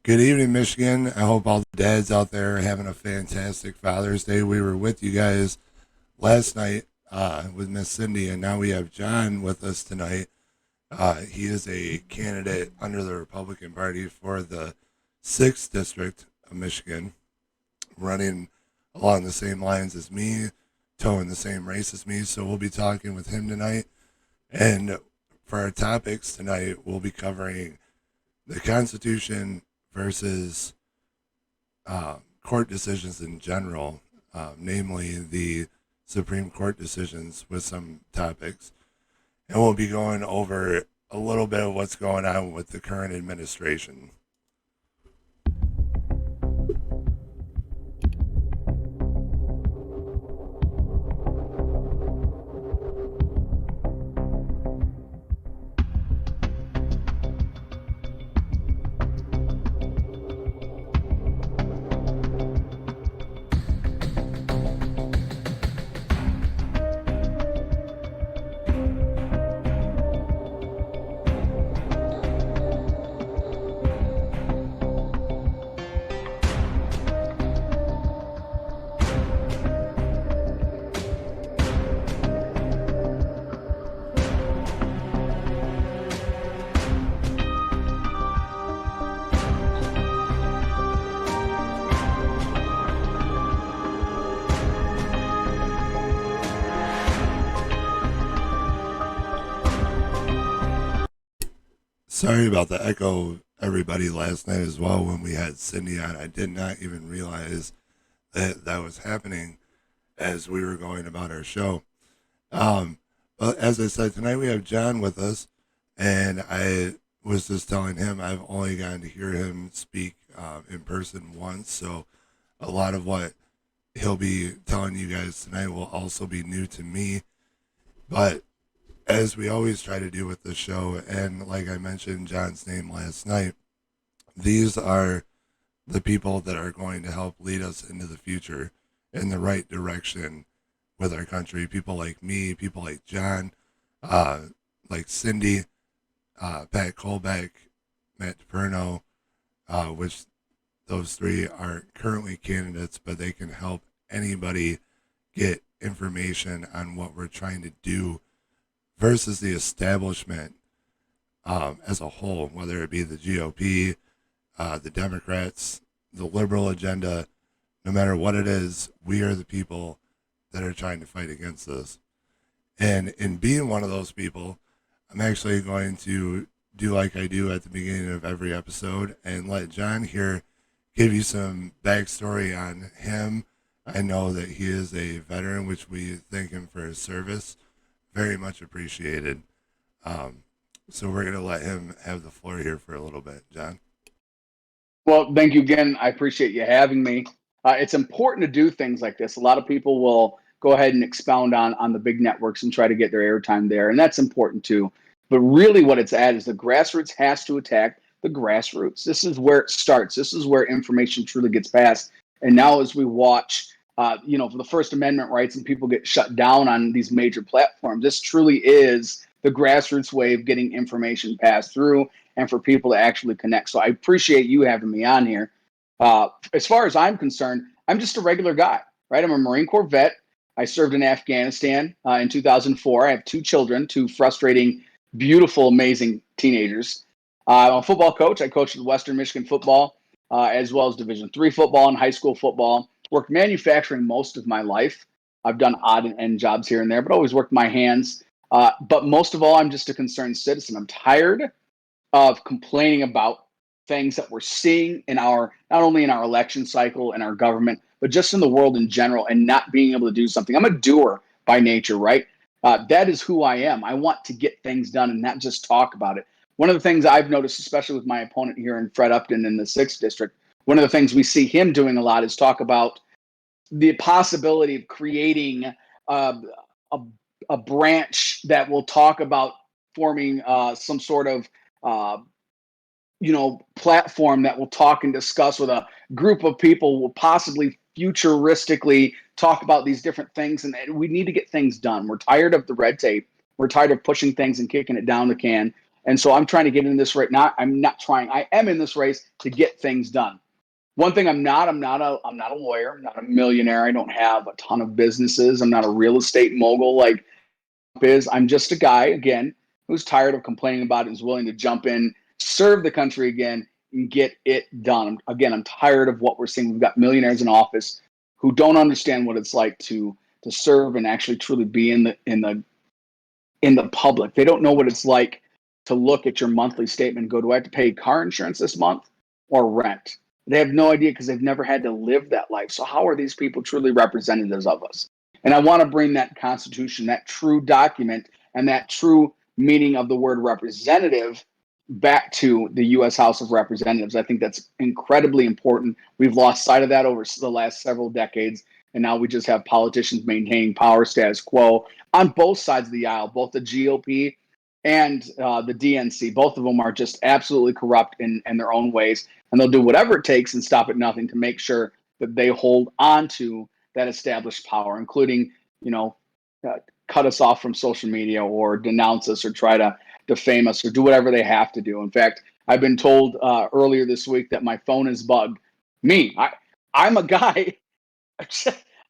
Good evening, Michigan. I hope all the dads out there are having a fantastic Father's Day. We were with you guys last night with Miss Cindy, and now we have John with us tonight. He is a candidate under the Republican Party for the 6th District of Michigan, running along the same lines as me, towing the same race as me. So we'll be talking with him tonight. And for our topics tonight, we'll be covering the Constitution versus court decisions in general, namely the Supreme Court decisions with some topics. And we'll be going over a little bit of what's going on with the current administration. Sorry about the echo, everybody, last night as well when we had Cindy on. I did not even realize that that was happening as we were going about our show. But as I said, tonight we have John with us, and I was just telling him I've only gotten to hear him speak in person once, so a lot of what he'll be telling you guys tonight will also be new to me. But as we always try to do with the show, and like I mentioned John's name last night, these are the people that are going to help lead us into the future in the right direction with our country. People like me, people like John, uh, like Cindy, Pat Colbeck, Matt DePerno, which those three are currently candidates, but they can help anybody get information on what we're trying to do versus the establishment as a whole, whether it be the GOP, the Democrats, the liberal agenda, no matter what it is, we are the people that are trying to fight against this. And in being one of those people, I'm actually going to do like I do at the beginning of every episode and let John here give you some backstory on him. I know that he is a veteran, which we thank him for his service. Very much appreciated. So we're going to let him have the floor here for a little bit. John? Well, thank you again. I appreciate you having me. It's important to do things like this. A lot of people will go ahead and expound on the big networks and try to get their airtime there, and that's important too. But really, what it's at is the grassroots has to attack the grassroots. This is where it starts. This is where information truly gets passed. And now, as we watch, for the First Amendment rights and people get shut down on these major platforms, this truly is the grassroots way of getting information passed through and for people to actually connect. So I appreciate you having me on here. As far as I'm concerned, I'm just a regular guy, right? I'm a Marine Corps vet. I served in Afghanistan in 2004. I have two children, two frustrating, beautiful, amazing teenagers. I'm a football coach. I coached at Western Michigan football, as well as Division III football and high school football. Worked manufacturing most of my life. I've done odd and end jobs here and there, but always worked my hands. But most of all, I'm just a concerned citizen. I'm tired of complaining about things that we're seeing in our, not only in our election cycle and our government, but just in the world in general, and not being able to do something. I'm a doer by nature, right? That is who I am. I want to get things done and not just talk about it. One of the things I've noticed, especially with my opponent here in Fred Upton in the 6th district, one of the things we see him doing a lot is talk about the possibility of creating a, a branch that will talk about forming some sort of uh, platform that will talk and discuss with a group of people, will possibly futuristically talk about these different things. And we need to get things done. We're tired of the red tape. We're tired of pushing things and kicking it down the can. And so I'm trying to get in this right now. I'm not trying. I am in this race to get things done. One thing I'm not a lawyer. I'm not a millionaire. I don't have a ton of businesses. I'm not a real estate mogul like is. I'm just a guy, again, who's tired of complaining about it and is willing to jump in, serve the country again, and get it done. Again, I'm tired of what we're seeing. We've got millionaires in office who don't understand what it's like to serve and actually truly be in the public. They don't know what it's like to look at your monthly statement and go, do I have to pay car insurance this month or rent? They have no idea because they've never had to live that life. So how are these people truly representatives of us? And I want to bring that Constitution, that true document, and that true meaning of the word representative back to the U.S. House of Representatives. I think that's incredibly important. We've lost sight of that over the last several decades, and now we just have politicians maintaining power status quo on both sides of the aisle, both the GOP and the DNC. Both of them are just absolutely corrupt in their own ways, and they'll do whatever it takes and stop at nothing to make sure that they hold on to that established power, including, cut us off from social media or denounce us or try to defame us or do whatever they have to do. In fact, I've been told earlier this week that my phone is bugged. I'm a guy.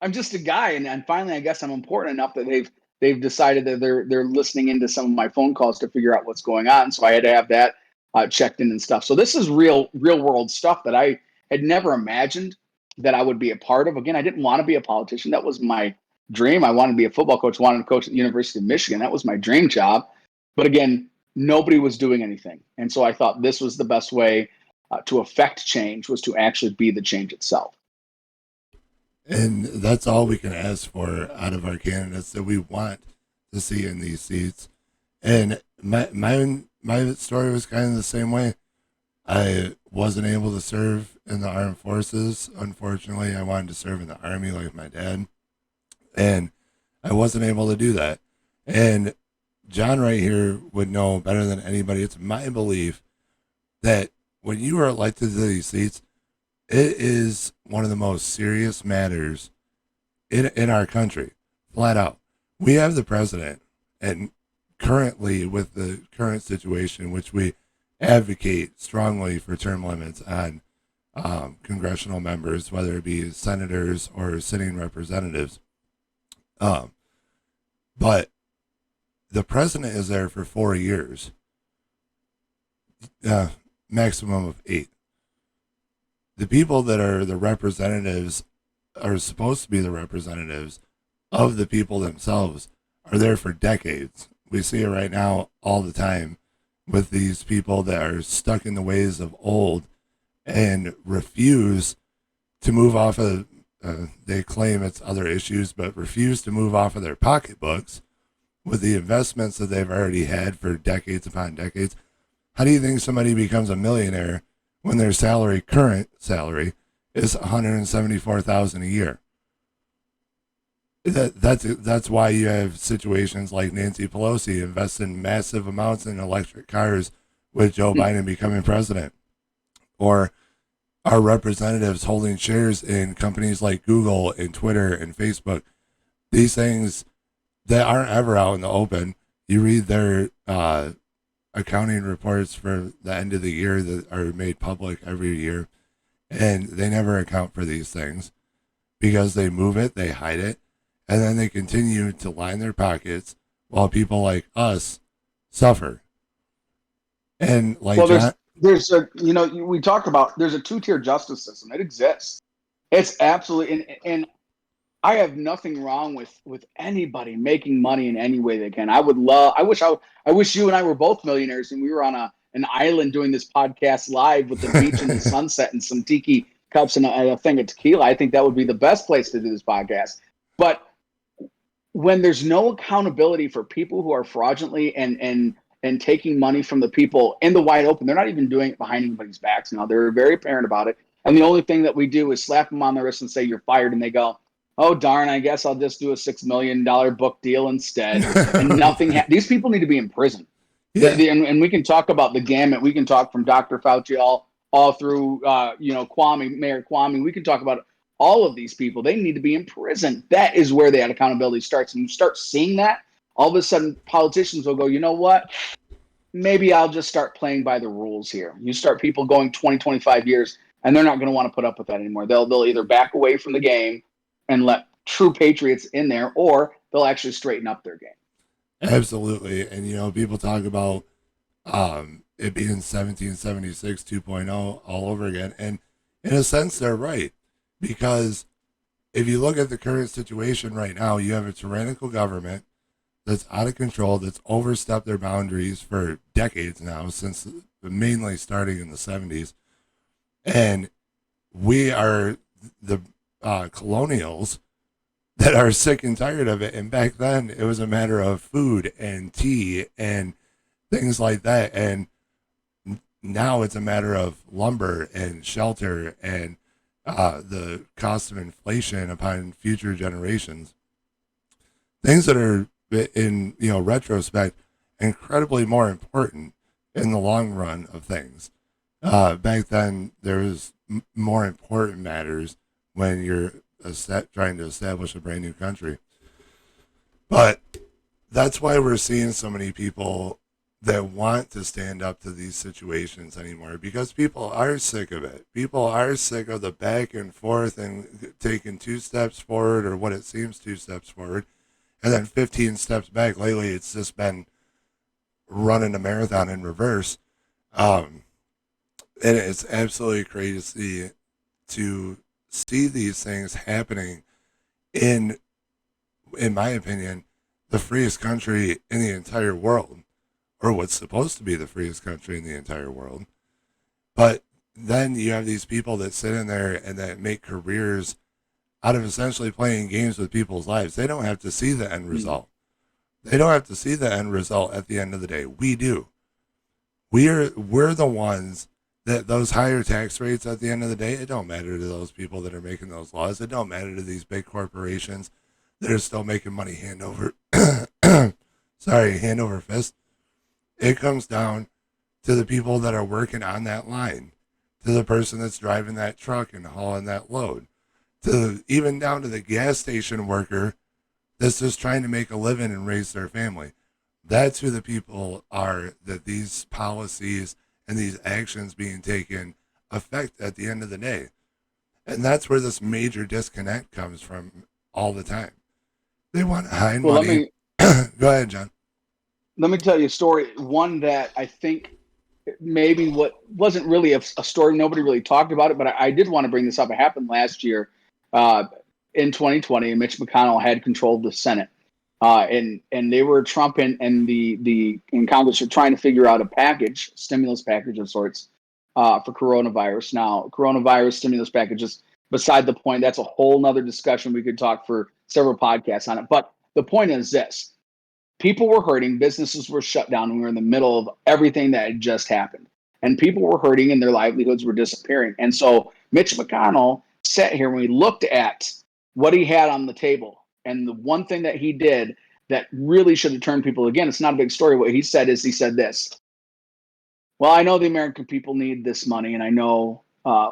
I'm just a guy, and finally, I guess I'm important enough that they've decided that they're listening into some of my phone calls to figure out what's going on. So I had to have that checked in and stuff. So this is real world stuff that I had never imagined that I would be a part of. Again, I didn't want to be a politician. That was my dream. I wanted to be a football coach, wanted to coach at the University of Michigan. That was my dream job. But again, nobody was doing anything. And so I thought this was the best way to affect change, was to actually be the change itself. And that's all we can ask for out of our candidates that we want to see in these seats. And my story was kind of the same way. I wasn't able to serve in the armed forces. Unfortunately, I wanted to serve in the Army like my dad. And I wasn't able to do that. And John right here would know better than anybody. It's my belief that when you are elected to these seats, it is one of the most serious matters in our country, flat out. We have the president, and currently with the current situation, which we advocate strongly for term limits on congressional members, whether it be senators or sitting representatives. But the president is there for 4 years, maximum of 8. The people that are the representatives are supposed to be the representatives of the people themselves are there for decades. We see it right now all the time with these people that are stuck in the ways of old and refuse to move off of, they claim it's other issues, but refuse to move off of their pocketbooks with the investments that they've already had for decades upon decades. How do you think somebody becomes a millionaire when their current salary, is $174,000 a year? That's why you have situations like Nancy Pelosi invest in massive amounts in electric cars with Joe Biden becoming president, or our representatives holding shares in companies like Google and Twitter and Facebook. These things that aren't ever out in the open. You read their accounting reports for the end of the year that are made public every year, and they never account for these things because they move it, they hide it, and then they continue to line their pockets while people like us suffer. And like, well, there's a, we talked about, there's a two-tier justice system. It exists. It's absolutely, and I have nothing wrong with anybody making money in any way they can. I wish you and I were both millionaires and we were on an island doing this podcast live with the beach and the sunset and some tiki cups and a thing of tequila. I think that would be the best place to do this podcast. But when there's no accountability for people who are fraudulently and taking money from the people in the wide open, they're not even doing it behind anybody's backs now. They're very apparent about it. And the only thing that we do is slap them on the wrist and say, you're fired. And they go, oh, darn, I guess I'll just do a $6 million book deal instead. And nothing. These people need to be in prison. Yeah. And we can talk about the gamut. We can talk from Dr. Fauci all through, Mayor Kwame. We can talk about all of these people. They need to be in prison. That is where that accountability starts. And you start seeing that, all of a sudden politicians will go, you know what? maybe I'll just start playing by the rules here. You start people going 20, 25 years, and they're not going to want to put up with that anymore. They'll either back away from the game and let true patriots in there, or they'll actually straighten up their game. Absolutely. And, people talk about it being 1776 2.0 all over again. And in a sense, they're right. Because if you look at the current situation right now, you have a tyrannical government that's out of control, that's overstepped their boundaries for decades now, since mainly starting in the 70s. And we are the colonials that are sick and tired of it. And back then, it was a matter of food and tea and things like that. And now it's a matter of lumber and shelter and the cost of inflation upon future generations. Things that are, in retrospect, incredibly more important in the long run of things. Back then, there was more important matters when you're trying to establish a brand new country. But that's why we're seeing so many people that want to stand up to these situations anymore, because people are sick of it. People are sick of the back and forth and taking 2 steps forward, or what it seems 2 steps forward, and then 15 steps back. Lately, it's just been running a marathon in reverse. And it's absolutely crazy to see these things happening in my opinion, the freest country in the entire world, or what's supposed to be the freest country in the entire world. But then you have these people that sit in there and that make careers out of essentially playing games with people's lives. They don't have to see the end result. They don't have to see the end result at the end of the day. We do. We're the ones that those higher tax rates at the end of the day, it don't matter to those people that are making those laws. It don't matter to these big corporations that are still making money hand over hand over fist. It comes down to the people that are working on that line, to the person that's driving that truck and hauling that load, to even down to the gas station worker that's just trying to make a living and raise their family. That's who the people are that these policies and these actions being taken affect at the end of the day. And that's where this major disconnect comes from all the time. They want to hide money. Go ahead, John. Let me tell you a story. One that I think maybe what wasn't really a story. Nobody really talked about it, but I did want to bring this up. It happened last year in 2020, and Mitch McConnell had control of the Senate. And they were Trump and the in Congress are trying to figure out a package, stimulus package of sorts for coronavirus. Now, coronavirus stimulus packages, beside the point, that's a whole nother discussion. We could talk for several podcasts on it. But the point is this. People were hurting, businesses were shut down, and we were in the middle of everything that had just happened. And people were hurting and their livelihoods were disappearing. And so Mitch McConnell sat here and we looked at what he had on the table. And the one thing that he did that really should have turned people, again, it's not a big story. What he said is, he said this: well, I know the American people need this money, and I know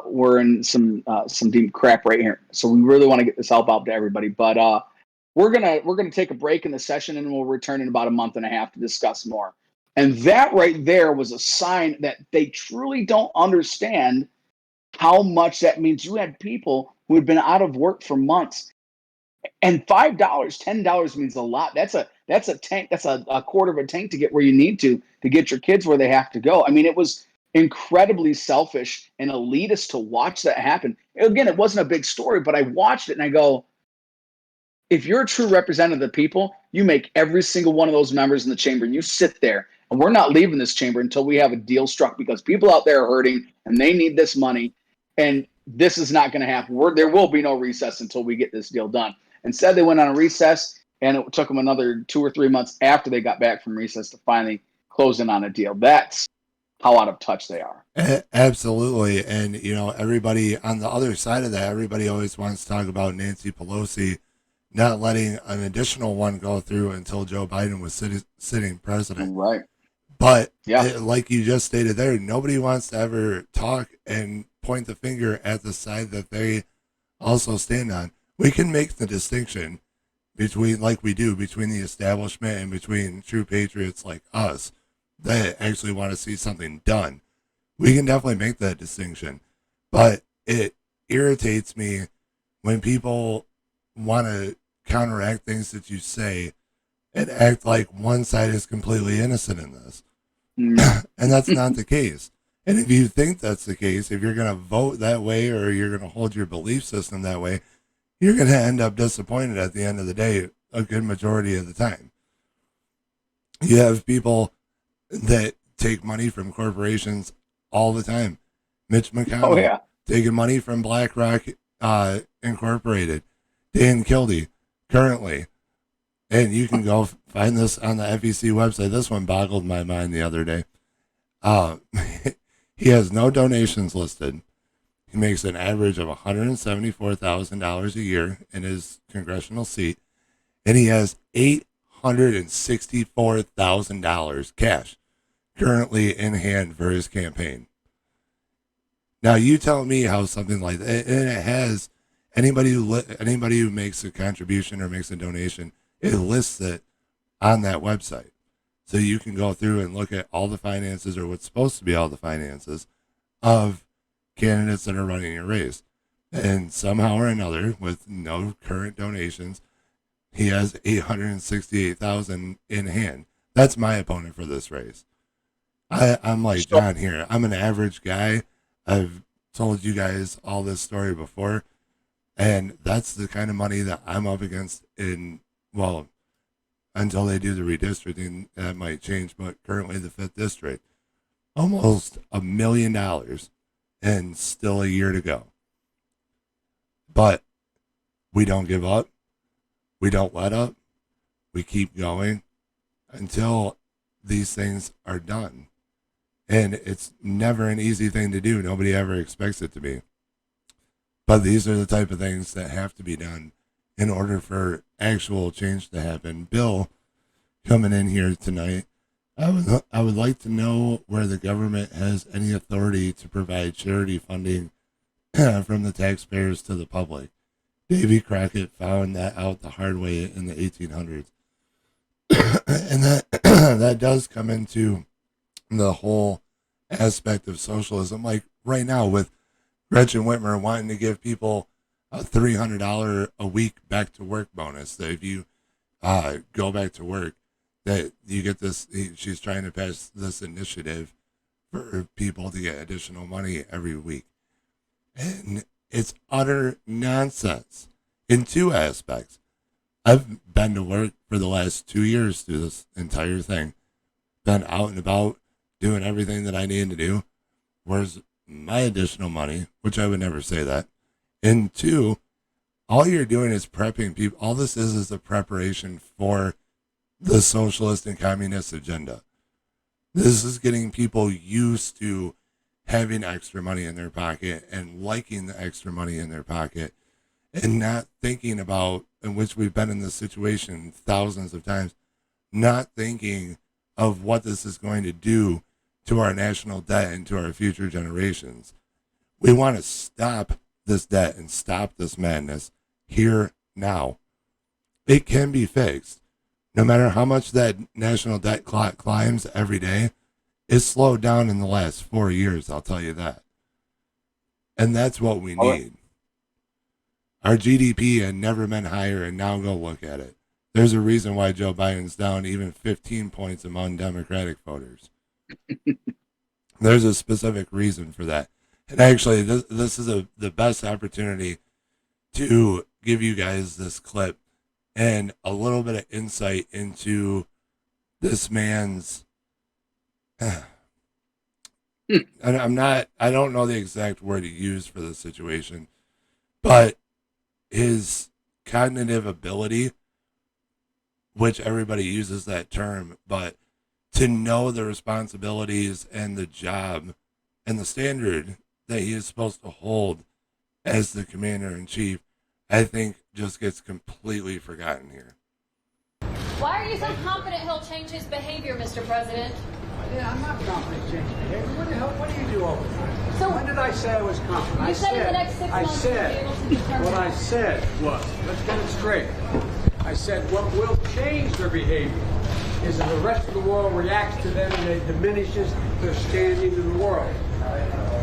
we're in some deep crap right here. So we really want to get this help out to everybody. But we're gonna take a break in the session, and we'll return in about a month and a half to discuss more. And that right there was a sign that they truly don't understand how much that means. You had people who had been out of work for months, and $5, $10 means a lot. That's a tank. That's a quarter of a tank to get where you need to get your kids where they have to go. I mean, it was incredibly selfish and elitist to watch that happen. Again, it wasn't a big story, but I watched it and I go, if you're a true representative of the people, you make every single one of those members in the chamber and you sit there, and we're not leaving this chamber until we have a deal struck, because people out there are hurting and they need this money, and this is not going to happen. There will be no recess until we get this deal done. Instead, they went on a recess, and it took them another 2 or 3 months after they got back from recess to finally close in on a deal. That's how out of touch they are. Absolutely. And, everybody on the other side of that, everybody always wants to talk about Nancy Pelosi not letting an additional one go through until Joe Biden was sitting president. Right. But like you just stated there, nobody wants to ever talk and point the finger at the side that they also stand on. We can make the distinction between, like we do, between the establishment and between true patriots like us. that actually want to see something done. We can definitely make that distinction. But it irritates me when people want to counteract things that you say and act like one side is completely innocent in this. And that's not the case. And if you think that's the case, if you're going to vote that way or you're going to hold your belief system that way, you're going to end up disappointed at the end of the day a good majority of the time. You have people that take money from corporations all the time. Mitch McConnell taking money from BlackRock Incorporated. Dan Kildee currently. And you can go find this on the FEC website. This one boggled my mind the other day. He has no donations listed. He makes an average of $174,000 a year in his congressional seat. And he has $864,000 cash currently in hand for his campaign. Now, you tell me how something like that, and it has anybody who makes a contribution or makes a donation, it lists it on that website. So you can go through and look at all the finances, or what's supposed to be all the finances, of candidates that are running your race. And somehow or another, with no current donations, he has $868,000 in hand. That's my opponent for this race. I'm like John here. I'm an average guy. I've told you guys all this story before. And that's the kind of money that I'm up against until they do the redistricting, that might change, but currently the 5th district, almost $1 million and still a year to go. But we don't give up. We don't let up. We keep going until these things are done. And it's never an easy thing to do. Nobody ever expects it to be. But these are the type of things that have to be done in order for actual change to happen. Bill, coming in here tonight, I would like to know where the government has any authority to provide charity funding from the taxpayers to the public. Davy Crockett found that out the hard way in the 1800s. And that does come into the whole aspect of socialism. Like right now with Gretchen Whitmer wanting to give people a $300 a week back to work bonus, that if you go back to work, that you get this. She's trying to pass this initiative for people to get additional money every week. And it's utter nonsense in two aspects. I've been to work for the last 2 years through this entire thing. Been out and about doing everything that I need to do. Where's my additional money? Which I would never say that. And two, all you're doing is prepping people. All this is a preparation for the socialist and communist agenda. This is getting people used to having extra money in their pocket and liking the extra money in their pocket and not thinking about, in which we've been in this situation thousands of times, not thinking of what this is going to do to our national debt and to our future generations. We want to stop this debt and stop this madness here now. It can be fixed. No matter how much that national debt clock climbs every day, it's slowed down in the last 4 years, I'll tell you that. And that's what we need. Our GDP had never been higher, and now go look at it. There's a reason why Joe Biden's down even 15 points among Democratic voters. There's a specific reason for that. And actually, this is the best opportunity to give you guys this clip and a little bit of insight into this man's I don't know the exact word he used for the situation, but his cognitive ability, which everybody uses that term, but to know the responsibilities and the job and the standard that he is supposed to hold as the commander-in-chief, I think just gets completely forgotten here. Why are you so confident he'll change his behavior, Mr. President? Yeah, I'm not confident in changing behavior. What the hell? What do you do all the time? So when did I say I was confident? You said in the next 6 months you'll be able to determine. What I said was, let's get it straight. I said what will change their behavior is that the rest of the world reacts to them and it diminishes their standing in the world.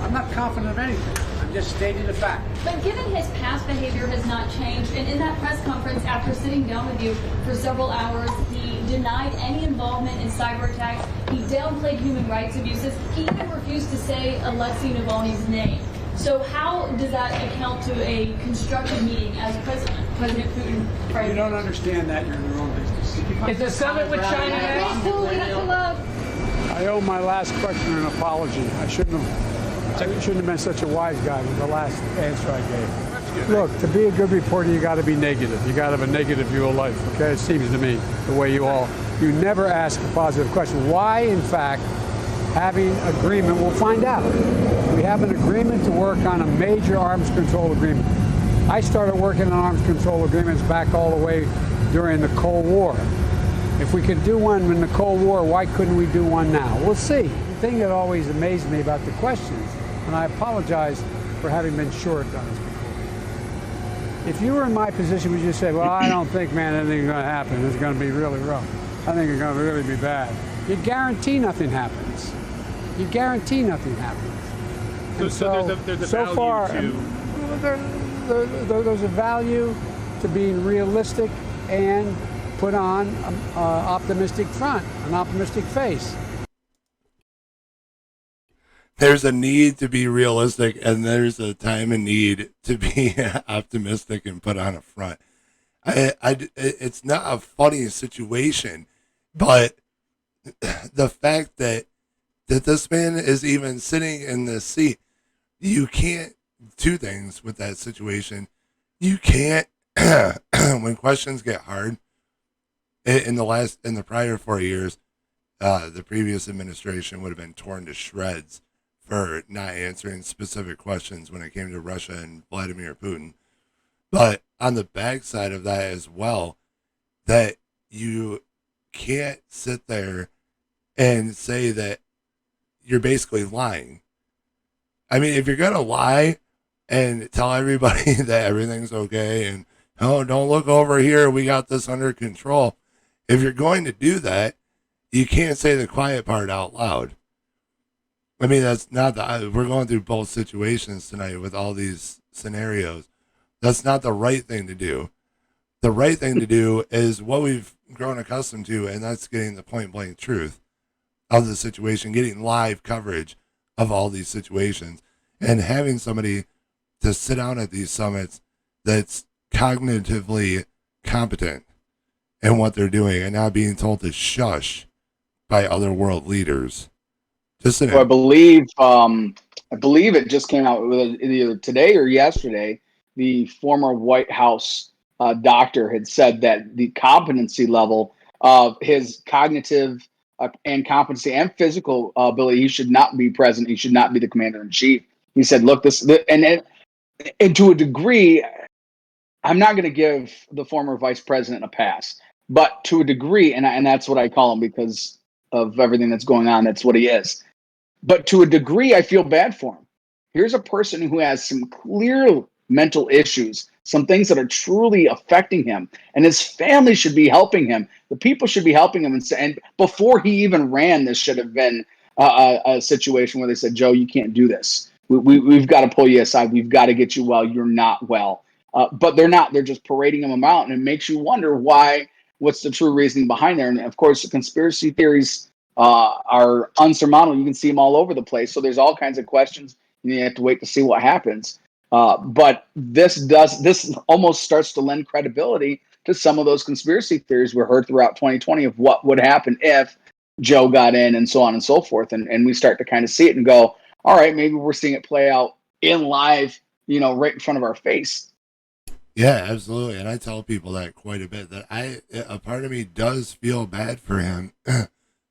I'm not confident of anything. I'm just stating the fact. But given his past behavior has not changed, and in that press conference after sitting down with you for several hours, he denied any involvement in cyber attacks. He downplayed human rights abuses. He even refused to say Alexei Navalny's name. So how does that account to a constructive meeting as President Putin? You don't understand that. You're in your own business. Is the summit with China next? I owe my last question an apology. I shouldn't have been such a wise guy with the last answer I gave. Look, to be a good reporter, you got to be negative. You got to have a negative view of life. Okay, it seems to me the way you never ask a positive question. Why, in fact, having agreement? We'll find out. We have an agreement to work on a major arms control agreement. I started working on arms control agreements back all the way during the Cold War. If we could do one in the Cold War, why couldn't we do one now? We'll see. The thing that always amazed me about the questions, and I apologize for having been short on this before. If you were in my position, would you say, well, I don't think, man, anything's going to happen. It's going to be really rough. I think it's going to really be bad. You guarantee nothing happens. You guarantee nothing happens. So there's a so value far, to... there's a value to being realistic and put on an optimistic front, an optimistic face. There's a need to be realistic, and there's a time and need to be optimistic and put on a front. It's not a funny situation, but the fact that this man is even sitting in this seat, you can't do things with that situation. You can't, when questions get hard, in the prior 4 years, the previous administration would have been torn to shreds for not answering specific questions when it came to Russia and Vladimir Putin. But on the backside of that as well, that you can't sit there and say that you're basically lying. I mean, if you're going to lie and tell everybody that everything's okay and, oh, don't look over here, we got this under control. If you're going to do that, you can't say the quiet part out loud. I mean, that's not we're going through both situations tonight with all these scenarios. That's not the right thing to do. The right thing to do is what we've grown accustomed to, and that's getting the point blank truth of the situation, getting live coverage of all these situations, and having somebody to sit down at these summits that's cognitively competent in what they're doing and not being told to shush by other world leaders. Just so I believe it just came out either today or yesterday. The former White House doctor had said that the competency level of his cognitive and competency and physical ability, he should not be president. He should not be the commander in chief. He said, "Look, and to a degree, I'm not going to give the former vice president a pass, but to a degree, and that's what I call him because of everything that's going on. That's what he is. But to a degree, I feel bad for him. Here's a person who has some clear mental issues, some things that are truly affecting him, and his family should be helping him. The people should be helping him. And before he even ran, this should have been a situation where they said, Joe, you can't do this. We've got to pull you aside. We've got to get you well. You're not well. But they're not. They're just parading him out, and it makes you wonder what's the true reasoning behind there. And, of course, the conspiracy theories are unsurmountable. You can see them all over the place. So there's all kinds of questions. You have to wait to see what happens. But this almost starts to lend credibility to some of those conspiracy theories we heard throughout 2020 of what would happen if Joe got in and so on and so forth. And we start to kind of see it and go, all right, maybe we're seeing it play out in live, right in front of our face. Yeah, absolutely. And I tell people that quite a bit, that a part of me does feel bad for him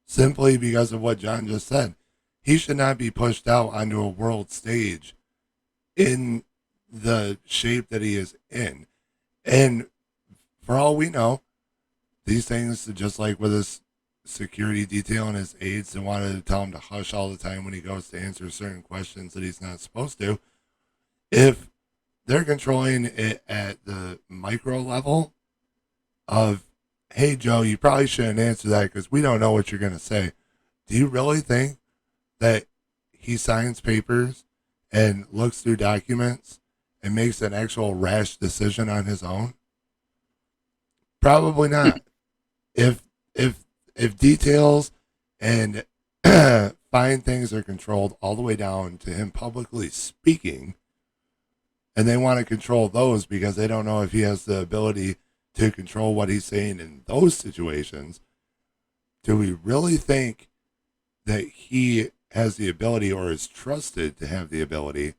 simply because of what John just said. He should not be pushed out onto a world stage in the shape that he is in. And for all we know, these things, just like with his security detail and his aides that wanted to tell him to hush all the time when he goes to answer certain questions that he's not supposed to, if they're controlling it at the micro level of hey, Joe, you probably shouldn't answer that because we don't know what you're going to say. Do you really think that he signs papers and looks through documents and makes an actual rash decision on his own? Probably not. If if if details and fine things are controlled all the way down to him publicly speaking, and they want to control those because they don't know if he has the ability to control what he's saying in those situations, do we really think that he has the ability or is trusted to have the ability,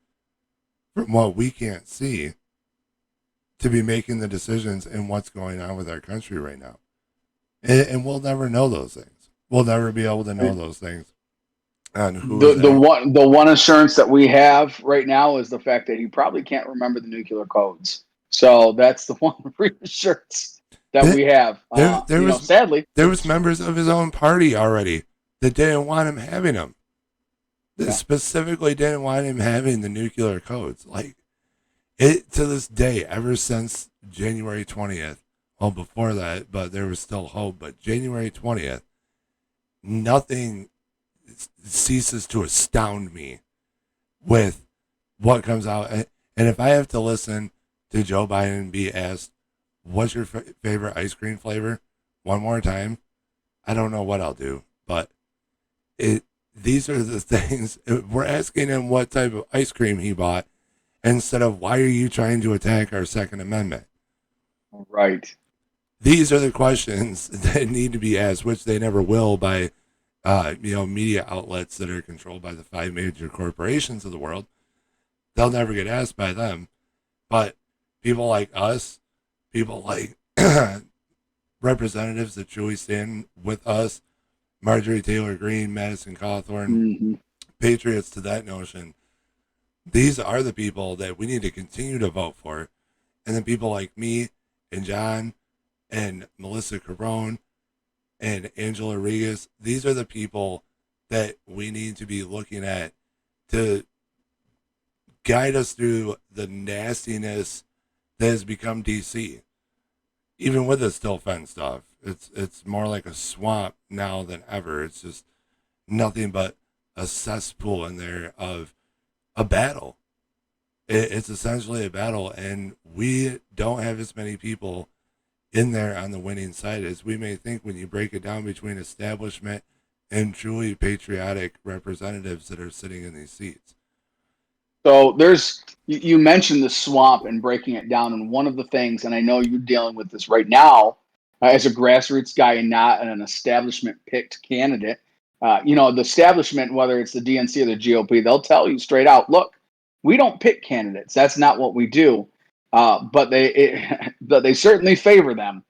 from what we can't see, to be making the decisions in what's going on with our country right now? And we'll never know those things. We'll never be able to know those things on who is The one assurance that we have right now is the fact that he probably can't remember the nuclear codes. So that's the one reassurance that we have. Sadly, there was members of his own party already that didn't want him having them. That specifically didn't want him having the nuclear codes. Like it to this day, ever since January 20th. Well, before that, but there was still hope. But January 20th, nothing ceases to astound me with what comes out. And if I have to listen to Joe Biden be asked, what's your favorite ice cream flavor one more time, I don't know what I'll do. But these are the things. We're asking him what type of ice cream he bought instead of why are you trying to attack our Second Amendment? Right. These are the questions that need to be asked, which they never will by media outlets that are controlled by the 5 major corporations of the world. They'll never get asked by them. But people like us, people like representatives that truly stand with us, Marjorie Taylor Greene, Madison Cawthorn, patriots to that notion, these are the people that we need to continue to vote for. And then people like me and John and Melissa Carone and Angela Regas, these are the people that we need to be looking at to guide us through the nastiness that has become DC. Even with the still fenced off, it's more like a swamp now than ever. It's just nothing but a cesspool in there of a battle. It's essentially a battle, and we don't have as many people in there on the winning side as we may think when you break it down between establishment and truly patriotic representatives that are sitting in these seats. So you mentioned the swamp and breaking it down, and one of the things, and I know you're dealing with this right now as a grassroots guy and not an establishment picked candidate. The establishment, whether it's the DNC or the GOP, they'll tell you straight out, look, we don't pick candidates. That's not what we do. But they certainly favor them,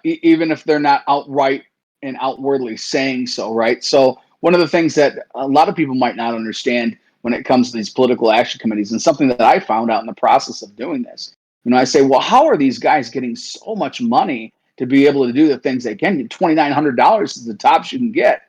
even if they're not outright and outwardly saying so, right? So one of the things that a lot of people might not understand when it comes to these political action committees, and something that I found out in the process of doing this, I say, well, how are these guys getting so much money to be able to do the things they can? $2,900 is the tops you can get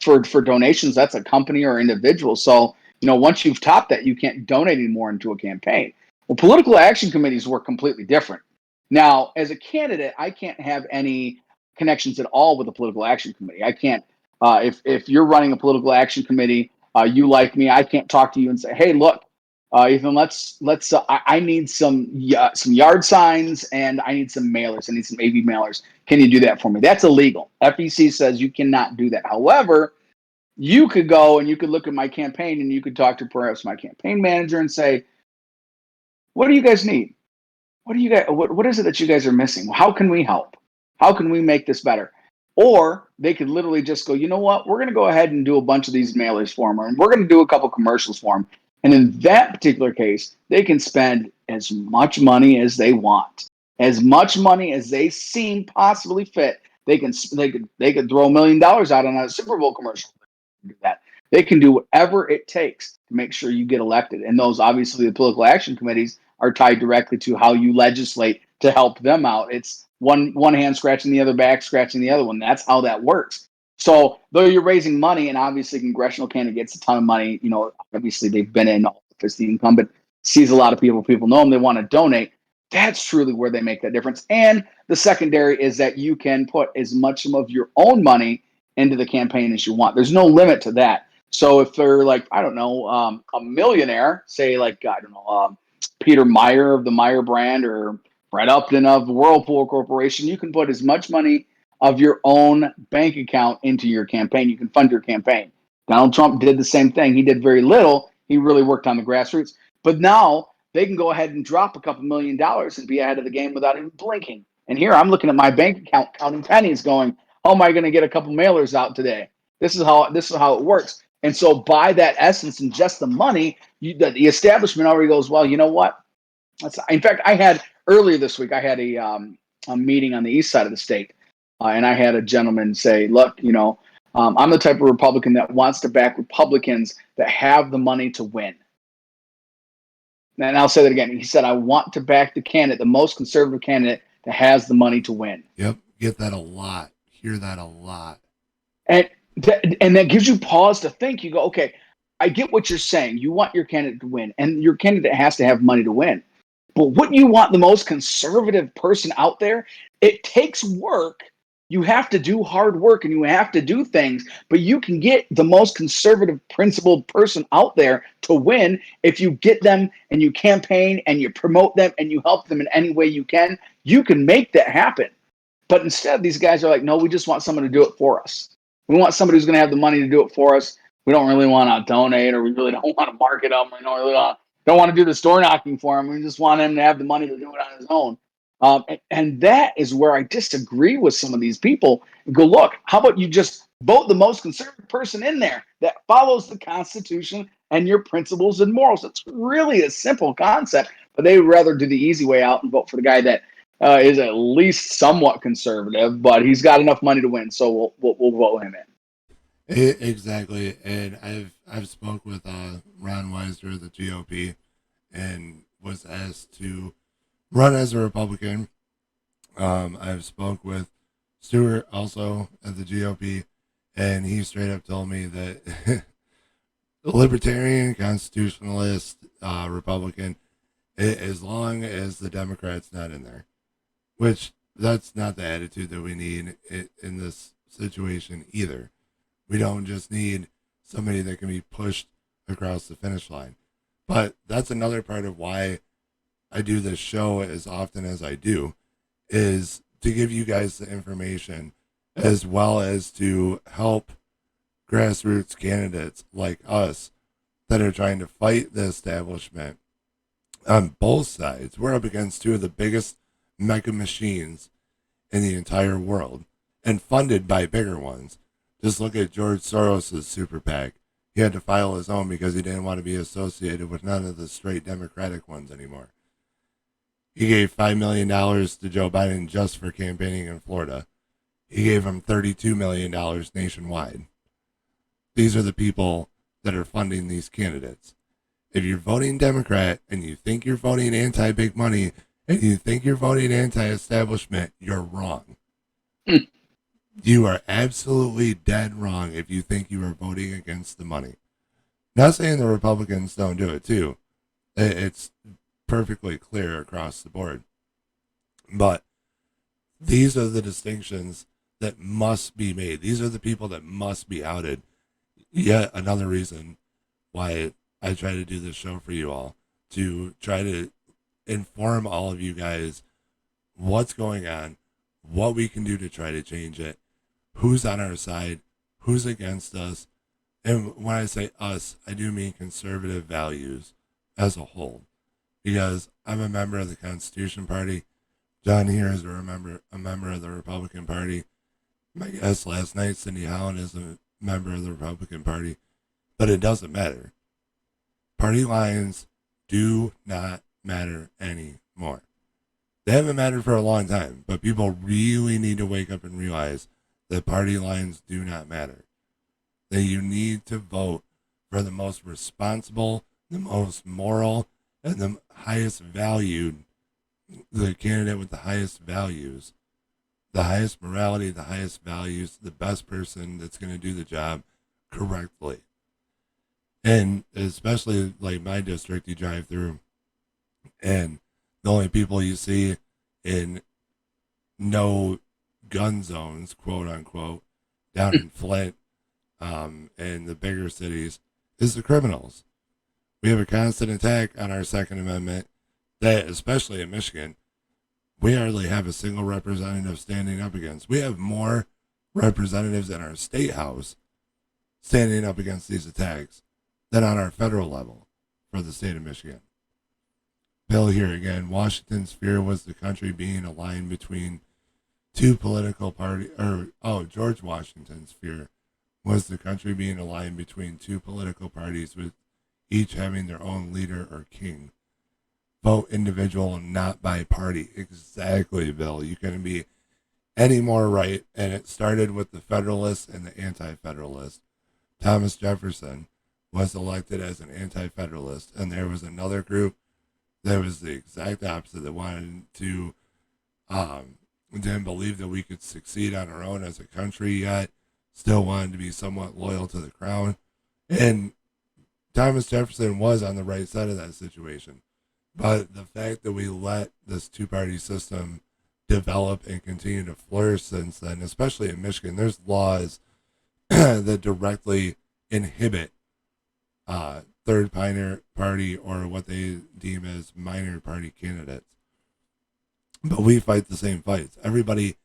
for donations. That's a company or individual. So, once you've topped that, you can't donate anymore into a campaign. Well, political action committees work completely different. Now, as a candidate, I can't have any connections at all with a political action committee. I can't, if you're running a political action committee, you like me, I can't talk to you and say, hey, look, Ethan, I need some yard signs and I need some mailers. I need some AV mailers. Can you do that for me? That's illegal. FEC says you cannot do that. However, you could go and you could look at my campaign and you could talk to perhaps my campaign manager and say, what do you guys need? What is it that you guys are missing? How can we help? How can we make this better? Or they could literally just go, you know what? We're going to go ahead and do a bunch of these mailers for them, and we're going to do a couple commercials for them. And in that particular case, they can spend as much money as they want, as much money as they seem possibly fit. They could throw $1 million out on a Super Bowl commercial. Do that. They can do whatever it takes to make sure you get elected. And those, obviously, the political action committees are tied directly to how you legislate to help them out. It's one hand scratching the other back, scratching the other one. That's how that works. So though you're raising money, and obviously congressional candidate gets a ton of money, obviously they've been in office. The incumbent sees a lot of people know them, they want to donate. That's truly where they make that difference. And the secondary is that you can put as much of your own money into the campaign as you want. There's no limit to that. So if they're like, I don't know, a millionaire, say like, I don't know, Peter Meyer of the Meyer brand or Brett Upton of Whirlpool Corporation, you can put as much money of your own bank account into your campaign. You can fund your campaign. Donald Trump did the same thing. He did very little. He really worked on the grassroots. But now they can go ahead and drop a couple $1,000,000 and be ahead of the game without even blinking. And here I'm looking at my bank account, counting pennies, going, "How am I going to get a couple mailers out today?" This is how it works. And so, by that essence and just the money, the establishment already goes, "Well, you know what?" In fact, I had earlier this week, I had a meeting on the east side of the state, and I had a gentleman say, "Look, I'm the type of Republican that wants to back Republicans that have the money to win." And I'll say that again. He said, "I want to back the candidate, the most conservative candidate that has the money to win." Yep. Get that a lot. Hear that a lot. And and that gives you pause to think. You go, okay, I get what you're saying. You want your candidate to win, and your candidate has to have money to win. But wouldn't you want the most conservative person out there? It takes work. You have to do hard work and you have to do things, but you can get the most conservative, principled person out there to win if you get them and you campaign and you promote them and you help them in any way you can. You can make that happen. But instead, these guys are like, no, we just want someone to do it for us. We want somebody who's going to have the money to do it for us. We don't really want to donate, or we really don't want to market them. We don't really don't want to do the store knocking for him. We just want him to have the money to do it on his own. And that is where I disagree with some of these people and go, look, how about you just vote the most conservative person in there that follows the Constitution and your principles and morals? It's really a simple concept, but they would rather do the easy way out and vote for the guy that is at least somewhat conservative, but he's got enough money to win, so we'll vote him in. Exactly, and I've spoke with Ron Weiser of the GOP, and was asked to run as a Republican. I've spoke with Stewart also at the GOP, and he straight up told me that the libertarian, constitutionalist, Republican, as long as the Democrat's not in there, which that's not the attitude that we need in this situation either. We don't just need somebody that can be pushed across the finish line. But that's another part of why I do this show as often as I do, is to give you guys the information as well as to help grassroots candidates like us that are trying to fight the establishment on both sides. We're up against two of the biggest mega machines in the entire world and funded by bigger ones. Just look at George Soros' super PAC. He had to file his own because he didn't want to be associated with none of the straight Democratic ones anymore. He gave $5 million to Joe Biden just for campaigning in Florida. He gave him $32 million nationwide. These are the people that are funding these candidates. If you're voting Democrat and you think you're voting anti-big money and you think you're voting anti-establishment, you're wrong. You are absolutely dead wrong if you think you are voting against the money. Not saying the Republicans don't do it too. It's perfectly clear across the board. But these are the distinctions that must be made. These are the people that must be outed. Yet another reason why I try to do this show for you all, to try to inform all of you guys what's going on, what we can do to try to change it, who's on our side, who's against us. And when I say us, I do mean conservative values as a whole. Because I'm a member of the Constitution Party. John here is a member of the Republican Party. My guest last night, Cindy Holland, is a member of the Republican Party. But it doesn't matter. Party lines do not matter anymore. They haven't mattered for a long time, but people really need to wake up and realize that party lines do not matter. That you need to vote for the most responsible, the most moral, and the highest valued, the candidate with the highest values, the highest morality, the highest values, the best person that's going to do the job correctly. And especially like my district, you drive through and The only people you see in no gun zones, quote unquote, down in Flint, and the bigger cities, is the criminals. We have a constant attack on our Second Amendment that, especially in Michigan, we hardly have a single representative standing up against. We have more representatives in our state house standing up against these attacks than on our federal level for the state of Michigan. Bill here again. Washington's fear was the country being aligned between two political parties, George Washington's fear was the country being aligned between two political parties with each having their own leader or king. Vote individual and not by party. Exactly, Bill. You couldn't be any more right. And it started with the Federalists and the Anti-Federalists. Thomas Jefferson was elected as an Anti-Federalist, and there was another group that was the exact opposite, that wanted to, didn't believe that we could succeed on our own as a country yet, still wanted to be somewhat loyal to the crown. And Thomas Jefferson was on the right side of that situation. But the fact that we let this two-party system develop and continue to flourish since then, especially in Michigan, there's laws that directly inhibit third party or what they deem as minor party candidates. But we fight the same fights. Everybody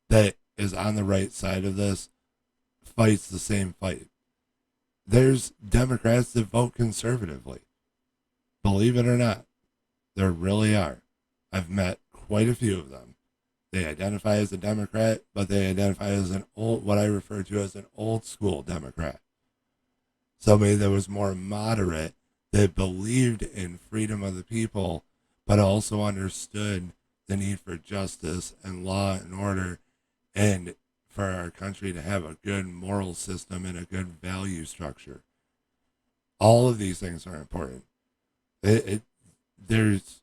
that is on the right side of this fights the same fight. There's Democrats that vote conservatively. Believe it or not, there really are. I've met quite a few of them. They identify as a Democrat, but they identify as what I refer to as an old school Democrat. Somebody that was more moderate, that believed in freedom of the people, but also understood the need for justice and law and order, and for our country to have a good moral system and a good value structure. All of these things are important. There's,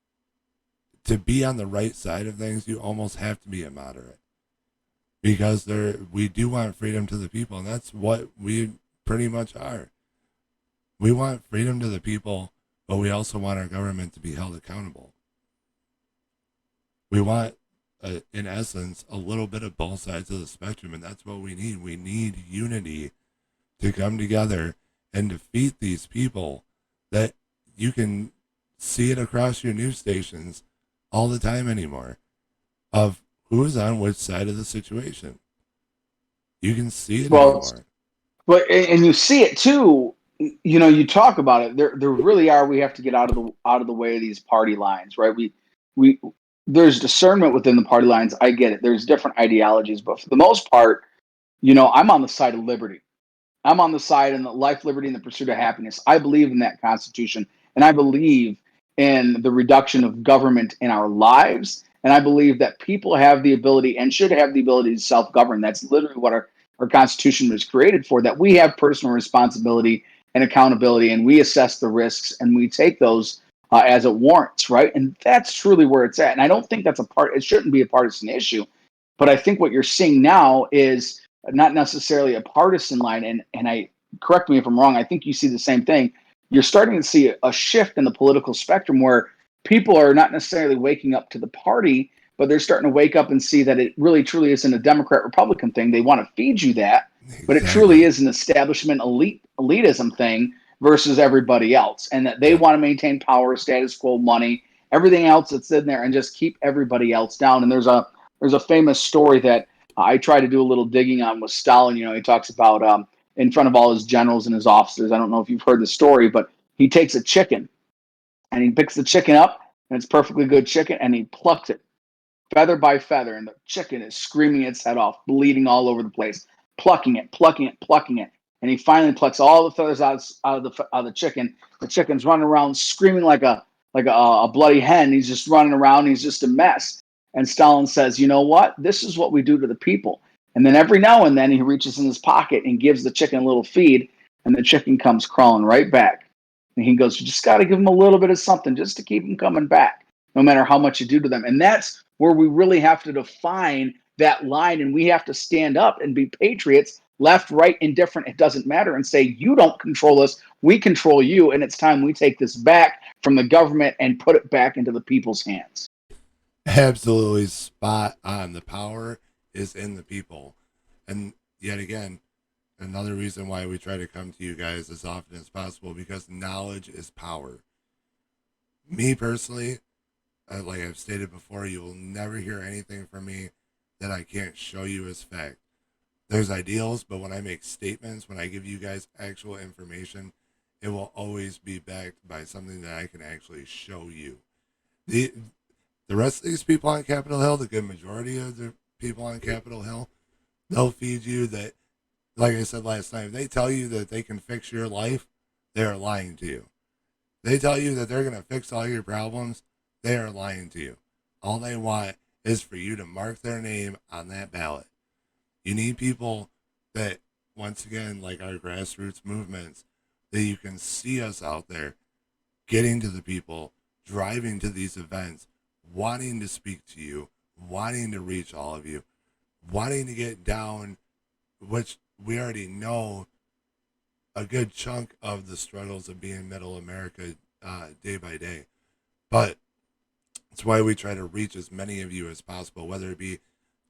to be on the right side of things, you almost have to be a moderate, because we do want freedom to the people, and that's what we pretty much are. We want freedom to the people, but we also want our government to be held accountable. We want, in essence, a little bit of both sides of the spectrum, and that's what we need. We need unity to come together and defeat these people that you can see it across your news stations all the time anymore, of who's on which side of the situation. You can see it anymore. But and you see it too. You know, you talk about it. There really are. We have to get out of the way of these party lines, right? We there's discernment within the party lines. I get it. There's different ideologies, but for the most part, you know, I'm on the side of liberty. I'm on the side in the life, liberty, and the pursuit of happiness. I believe in that Constitution, and I believe in the reduction of government in our lives. And I believe that people have the ability and should have the ability to self-govern. That's literally what our Constitution was created for, that we have personal responsibility and accountability, and we assess the risks and we take those as it warrants, right? And that's truly where it's at. And I don't think it shouldn't be a partisan issue, but I think what you're seeing now is not necessarily a partisan line. And I, correct me if I'm wrong, I think you see the same thing. You're starting to see a shift in the political spectrum where people are not necessarily waking up to the party, but they're starting to wake up and see that it really truly isn't a Democrat-Republican thing. They want to feed you that, but it truly is an establishment elitism thing versus everybody else, and that they want to maintain power, status quo, money, everything else that's in there, and just keep everybody else down. And there's a famous story that I try to do a little digging on with Stalin. You know, he talks about in front of all his generals and his officers. I don't know if you've heard the story, but he takes a chicken and he picks the chicken up, and it's perfectly good chicken, and he plucks it feather by feather, and the chicken is screaming its head off, bleeding all over the place, plucking it, and he finally plucks all the feathers out of the chicken. The chicken's running around screaming like a bloody hen. He's just running around. He's just a mess. And Stalin says, you know what? This is what we do to the people. And then every now and then he reaches in his pocket and gives the chicken a little feed, and the chicken comes crawling right back. And he goes, you just got to give them a little bit of something just to keep them coming back, no matter how much you do to them. And that's where we really have to define that line, and we have to stand up and be patriots left, right, indifferent, it doesn't matter, and say, you don't control us, we control you, and it's time we take this back from the government and put it back into the people's hands. Absolutely spot on. The power is in the people. And yet again, another reason why we try to come to you guys as often as possible, because knowledge is power. Me personally, like I've stated before, you will never hear anything from me that I can't show you as fact. There's ideals, but when I make statements, when I give you guys actual information, it will always be backed by something that I can actually show you. The rest of these people on Capitol Hill, the good majority of the people on Capitol Hill, they'll feed you that, like I said last night, if they tell you that they can fix your life, they are lying to you. They tell you that they're going to fix all your problems, they are lying to you. All they want is for you to mark their name on that ballot. You need people that, once again, like our grassroots movements, that you can see us out there getting to the people, driving to these events, wanting to speak to you, wanting to reach all of you, wanting to get down, which we already know a good chunk of the struggles of being middle America day by day. But it's why we try to reach as many of you as possible, whether it be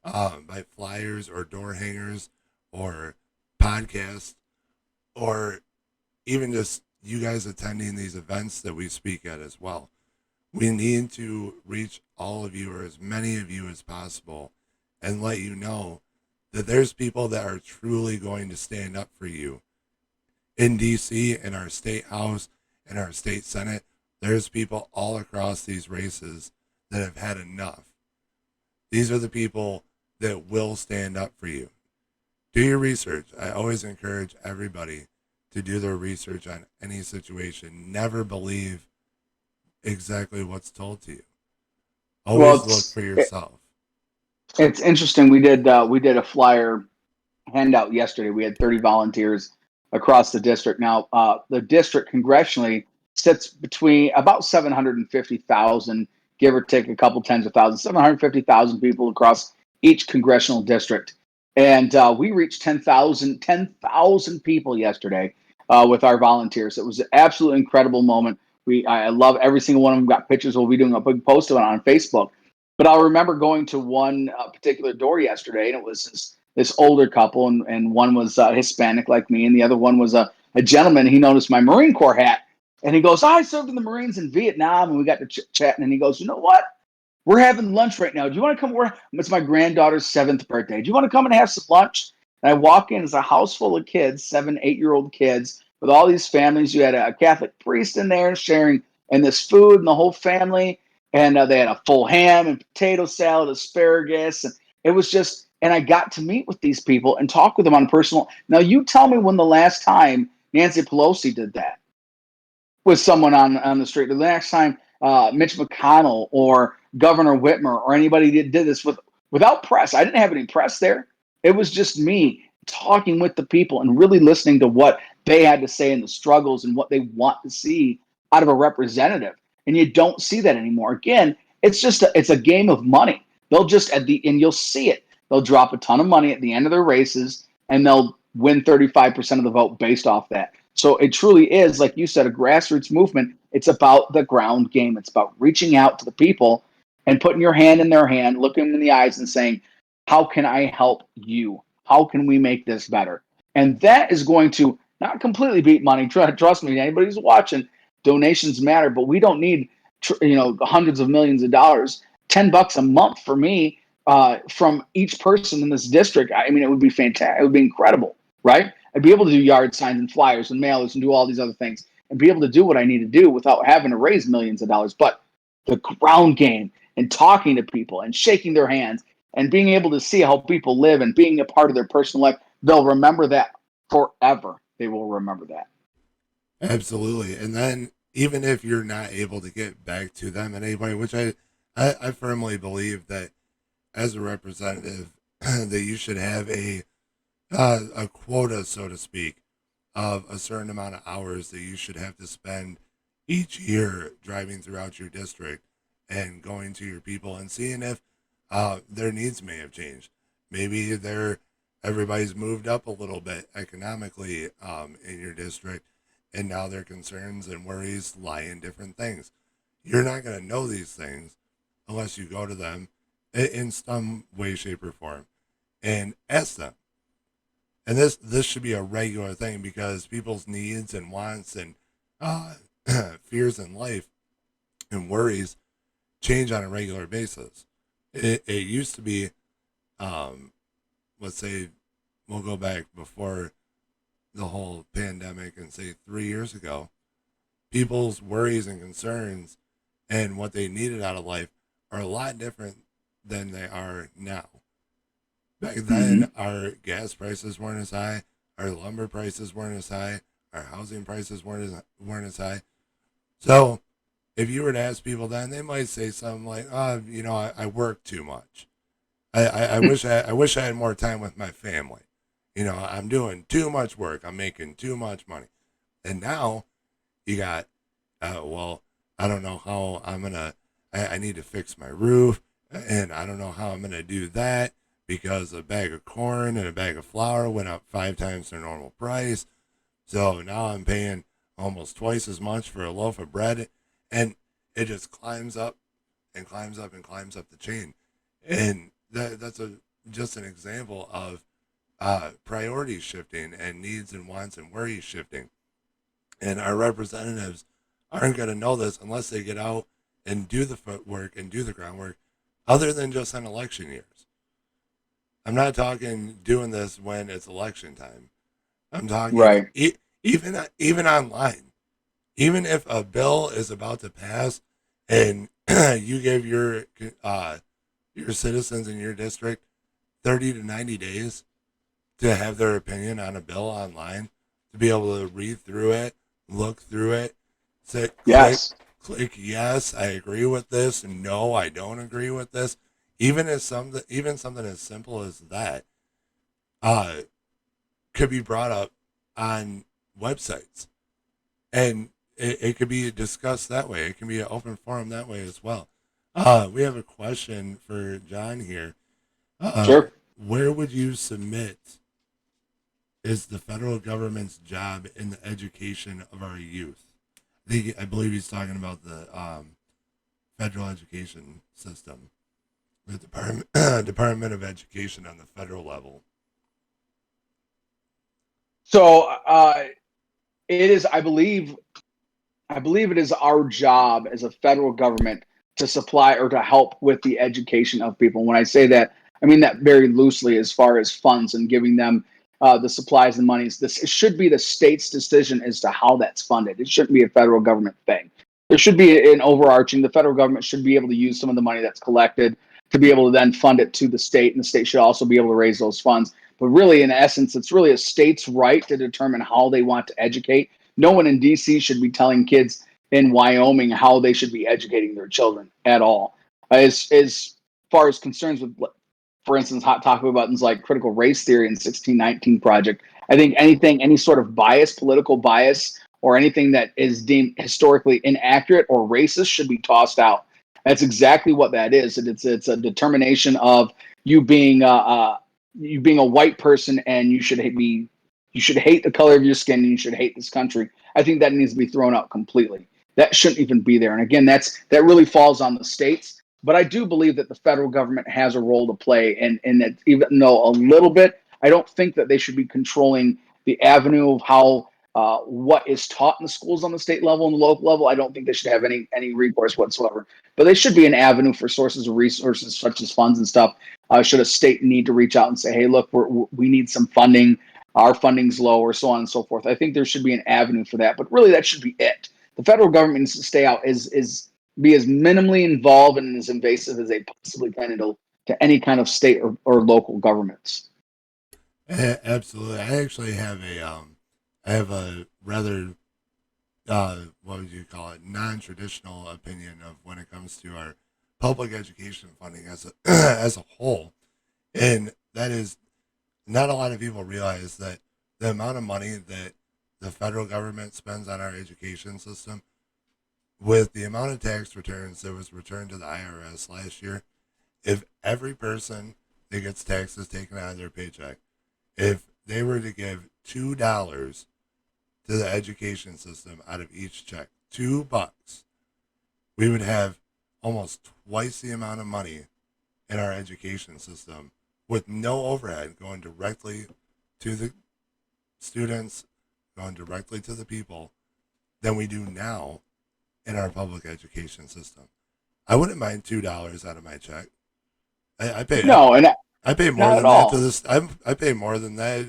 by flyers or door hangers or podcasts, or even just you guys attending these events that we speak at as well. We need to reach all of you, or as many of you as possible, and let you know that there's people that are truly going to stand up for you. In D.C., in our state house, in our state senate, there's people all across these races that have had enough. These are the people that will stand up for you. Do your research. I always encourage everybody to do their research on any situation. Never believe exactly what's told to you. Always look for yourself. It's interesting. We did a flyer handout yesterday. We had 30 volunteers across the district. Now, the district congressionally sits between about 750,000, give or take a couple tens of thousands, 750,000 people across each congressional district. And we reached 10,000 people yesterday with our volunteers. It was an absolutely incredible moment. I love every single one of them. Got pictures. We'll be doing a big post of it on Facebook. But I'll remember going to one particular door yesterday, and it was this older couple, and one was Hispanic like me, and the other one was a gentleman. He noticed my Marine Corps hat, and he goes, I served in the Marines in Vietnam, and we got to chatting, and he goes, you know what? We're having lunch right now. Do you want to come? It's my granddaughter's 7th birthday. Do you want to come and have some lunch? And I walk in, it's a house full of kids, 7, 8-year-old kids, with all these families. You had a Catholic priest in there sharing in this food, and the whole family. And they had a full ham and potato salad, asparagus. And it was just, and I got to meet with these people and talk with them on personal. Now, you tell me when the last time Nancy Pelosi did that with someone on the street. The last time Mitch McConnell or Governor Whitmer or anybody did this without press. I didn't have any press there. It was just me talking with the people and really listening to what they had to say and the struggles and what they want to see out of a representative. And you don't see that anymore. Again, it's just it's a game of money. They'll just and you'll see it. They'll drop a ton of money at the end of their races, and they'll win 35% of the vote based off that. So it truly is, like you said, a grassroots movement. It's about the ground game. It's about reaching out to the people and putting your hand in their hand, looking them in the eyes and saying, how can I help you? How can we make this better? And that is going to not completely beat money. Trust me, anybody who's watching, donations matter, but we don't need hundreds of millions of dollars. $10 a month for me from each person in this district. I mean, it would be fantastic. It would be incredible, right? I'd be able to do yard signs and flyers and mailers and do all these other things and be able to do what I need to do without having to raise millions of dollars. But the ground game and talking to people and shaking their hands and being able to see how people live and being a part of their personal life, they'll remember that forever. They will remember that. Absolutely. And then even if you're not able to get back to them in any way, which I firmly believe that as a representative that you should have a quota, so to speak, of a certain amount of hours that you should have to spend each year driving throughout your district and going to your people and seeing if their needs may have changed. Maybe they're everybody's moved up a little bit economically in your district, and now their concerns and worries lie in different things. You're not going to know these things unless you go to them in some way, shape, or form and ask them. And this should be a regular thing because people's needs and wants and fears in life and worries change on a regular basis. It used to be, let's say, we'll go back before the whole pandemic and say 3 years ago, people's worries and concerns and what they needed out of life are a lot different than they are now. Back then, our gas prices weren't as high, our lumber prices weren't as high, our housing prices weren't as high. So, if you were to ask people then, they might say something like, "Oh, I work too much. I wish I had more time with my family. I'm doing too much work. I'm making too much money." And now, you got, well, I don't know how I need to fix my roof, and I don't know how I'm gonna do that because a bag of corn and a bag of flour went up 5 times their normal price. So now I'm paying almost twice as much for a loaf of bread, and it just climbs up and climbs up and climbs up the chain. And that's just an example of priorities shifting and needs and wants and worries shifting. And our representatives aren't going to know this unless they get out and do the footwork and do the groundwork, other than just on election years. I'm not talking doing this when it's election time. I'm talking Right. even online. Even if a bill is about to pass and you give your citizens in your district 30 to 90 days to have their opinion on a bill online, to be able to read through it, look through it, say Yes. click yes, I agree with this, no, I don't agree with this. Even something as simple as that could be brought up on websites, and it could be discussed that way. It can be an open forum that way as well. We have a question for John here. Sure. Where would you submit is the federal government's job in the education of our youth? I believe he's talking about the federal education system, the Department of Education on the federal level. So it is, I believe it is our job as a federal government to supply or to help with the education of people. When I say that, I mean that very loosely as far as funds and giving them the supplies and monies. It should be the state's decision as to how that's funded. It shouldn't be a federal government thing. There should be an overarching. The federal government should be able to use some of the money that's collected to be able to then fund it to the state, and the state should also be able to raise those funds. But really, in essence, it's really a state's right to determine how they want to educate. No one in DC should be telling kids in Wyoming how they should be educating their children at all. As far as concerns with, for instance, hot topic buttons like critical race theory and 1619 Project, I think any sort of bias, political bias, or anything that is deemed historically inaccurate or racist should be tossed out. That's exactly what that is. It's a determination of you being a white person, and you should hate the color of your skin, and you should hate this country. I think that needs to be thrown out completely. That shouldn't even be there. And again, that really falls on the states. But I do believe that the federal government has a role to play, and that even though a little bit, I don't think that they should be controlling the avenue of how what is taught in the schools on the state level and the local level. I don't think they should have any recourse whatsoever. But they should be an avenue for sources of resources such as funds and stuff. Should a state need to reach out and say, "Hey, look, we need some funding. Our funding's low," or so on and so forth. I think there should be an avenue for that. But really, that should be it. The federal government needs to stay out, be as minimally involved and as invasive as they possibly can to any kind of state or local governments. Absolutely. I actually have a rather what would you call it, non-traditional opinion of when it comes to our public education funding as a as a whole, and that is, not a lot of people realize that the amount of money that the federal government spends on our education system, with the amount of tax returns that was returned to the IRS last year, if every person that gets taxes taken out of their paycheck if they were to give $2 to the education system out of each check, $2, we would have almost twice the amount of money in our education system with no overhead going directly to the students, going directly to the people than we do now in our public education system. I wouldn't mind $2 out of my check. I pay No, and I pay more not than at that all. to this. I pay more than that,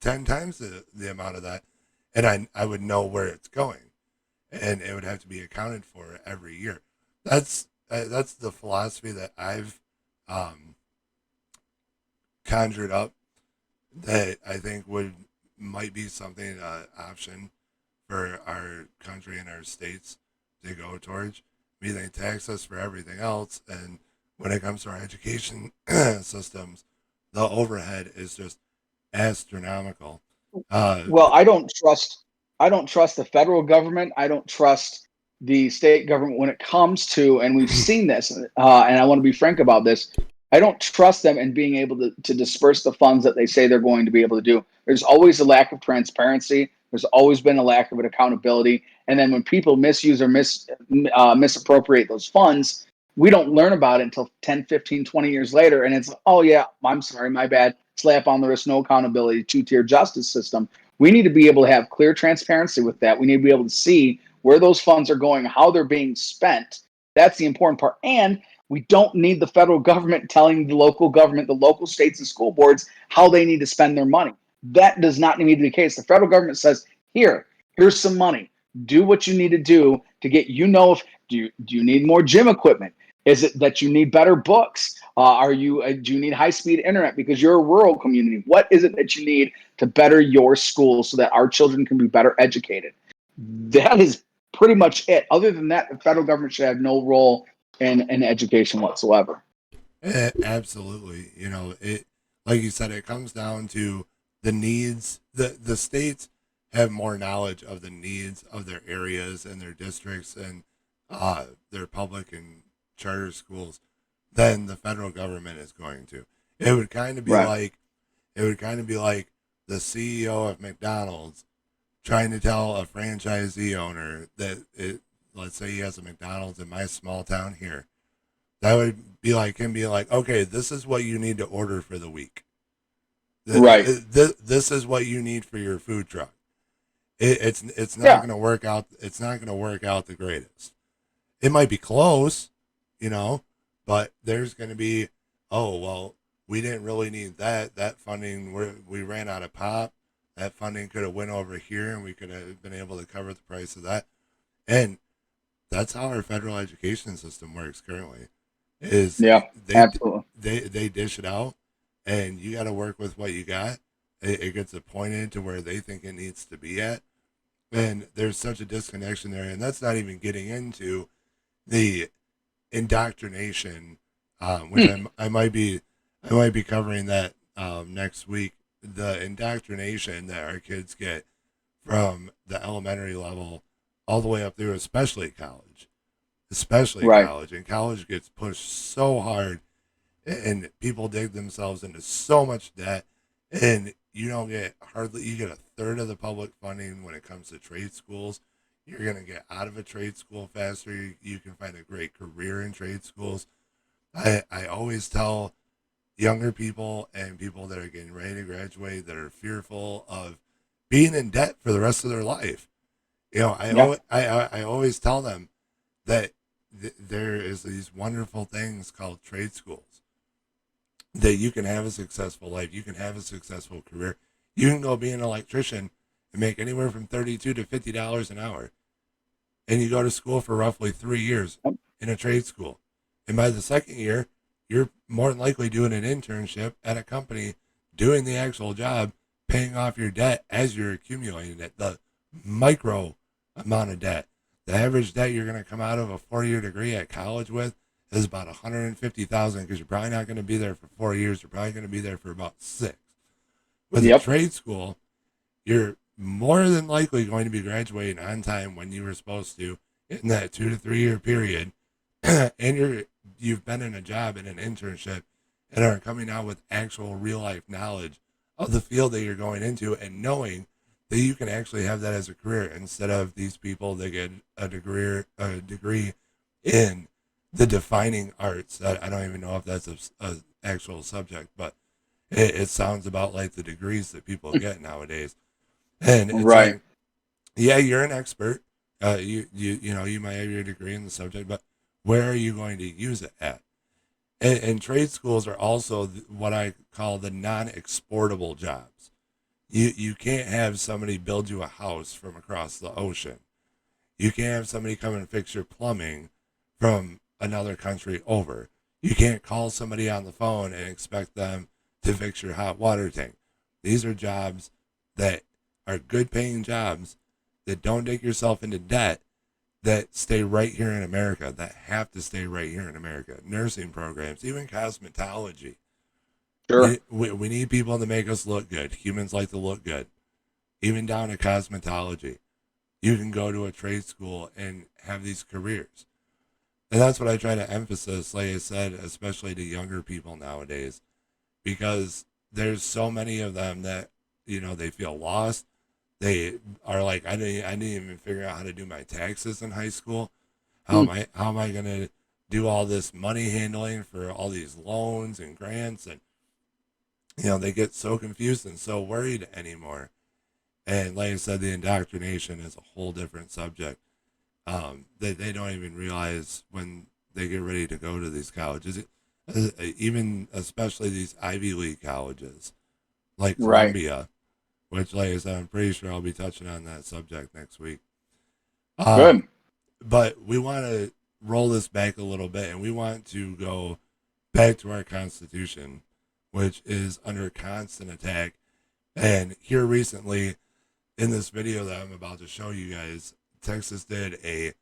10 times the amount of that, and I would know where it's going, and it would have to be accounted for every year. That's the philosophy that I've conjured up that I think might be something option for our country and our states to go towards. I mean, they tax us for everything else, and when it comes to our education systems, the overhead is just astronomical. Well, I don't trust the federal government. I don't trust the state government when it comes to, and we've seen this, and I want to be frank about this. I don't trust them in being able to disperse the funds that they say they're going to be able to do. There's always a lack of transparency. There's always been a lack of accountability. And then when people misuse or misappropriate those funds, we don't learn about it until 10, 15, 20 years later. And it's, oh, yeah, I'm sorry, my bad. Slap on the wrist, no accountability, two-tier justice system. We need to be able to have clear transparency with that. We need to be able to see where those funds are going, how they're being spent. That's the important part. And we don't need the federal government telling the local government, the local states and school boards how they need to spend their money. That does not need to be the case. The federal government says, here's some money. Do what you need to do to get, if do you need more gym equipment? Is it that you need better books? Do you need high-speed internet because you're a rural community? What is it that you need to better your school so that our children can be better educated? That is pretty much it. Other than that, the federal government should have no role in education whatsoever. Absolutely. It, like you said, it comes down to the needs. The states have more knowledge of the needs of their areas and their districts and their public and charter schools than the federal government is going to. It would kind of be Right. like the CEO of McDonald's trying to tell a franchisee owner let's say he has a McDonald's in my small town here. That would be like him being like, okay, this is what you need to order for the week. Right. This is what you need for your food truck. It's not going to work out. It's not going to work out the greatest. It might be close, but there's going to be, oh, well, we didn't really need that funding. We ran out of pop. That funding could have went over here and we could have been able to cover the price of that. And that's how our federal education system works currently. Absolutely. They dish it out and you got to work with what you got. It gets appointed to where they think it needs to be at. And there's such a disconnection there. And that's not even getting into the indoctrination, which I might be covering that next week. The indoctrination that our kids get from the elementary level all the way up through, especially college, and college gets pushed so hard, and people dig themselves into so much debt, and you get a third of the public funding when it comes to trade schools. You're going to get out of a trade school faster. You can find a great career in trade schools. I always tell younger people and people that are getting ready to graduate that are fearful of being in debt for the rest of their life. I always tell them that there is these wonderful things called trade schools that you can have a successful life. You can have a successful career. You can go be an electrician and make anywhere from $32 to $50 an hour. And you go to school for roughly 3 years in a trade school. And by the second year, you're more than likely doing an internship at a company, doing the actual job, paying off your debt as you're accumulating it, the micro amount of debt. The average debt you're going to come out of a 4-year degree at college with is about $150,000 because you're probably not going to be there for 4 years. You're probably going to be there for about 6. With a trade school, you're more than likely going to be graduating on time when you were supposed to in that 2 to 3 year period. And you've been in a job in an internship and are coming out with actual real life knowledge of the field that you're going into, and knowing that you can actually have that as a career instead of these people that get a degree in the defining arts. I don't even know if that's a actual subject, but it sounds about like the degrees that people get nowadays. And it's Right. like, yeah, you're an expert. You know, you might have your degree in the subject, but where are you going to use it at? And trade schools are also what I call the non-exportable jobs. You can't have somebody build you a house from across the ocean. You can't have somebody come and fix your plumbing from another country over. You can't call somebody on the phone and expect them to fix your hot water tank. These are jobs that are good paying jobs that don't take yourself into debt, that stay right here in America, that have to stay right here in America. Nursing programs, even cosmetology. Sure. We need people to make us look good. Humans like to look good. Even down to cosmetology. You can go to a trade school and have these careers. And that's what I try to emphasize, like I said, especially to younger people nowadays, because there's so many of them that, you know, they feel lost. They are like, I didn't even figure out how to do my taxes in high school. How am I going to do all this money handling for all these loans and grants? And, you know, they get so confused and so worried anymore. And like I said, the indoctrination is a whole different subject. They don't even realize when they get ready to go to these colleges, even especially these Ivy League colleges like Right. Columbia, which, like I said, I'm pretty sure I'll be touching on that subject next week. Good. But we want to roll this back a little bit, and we want to go back to our Constitution, which is under constant attack. And here recently, in this video that I'm about to show you guys, Texas did a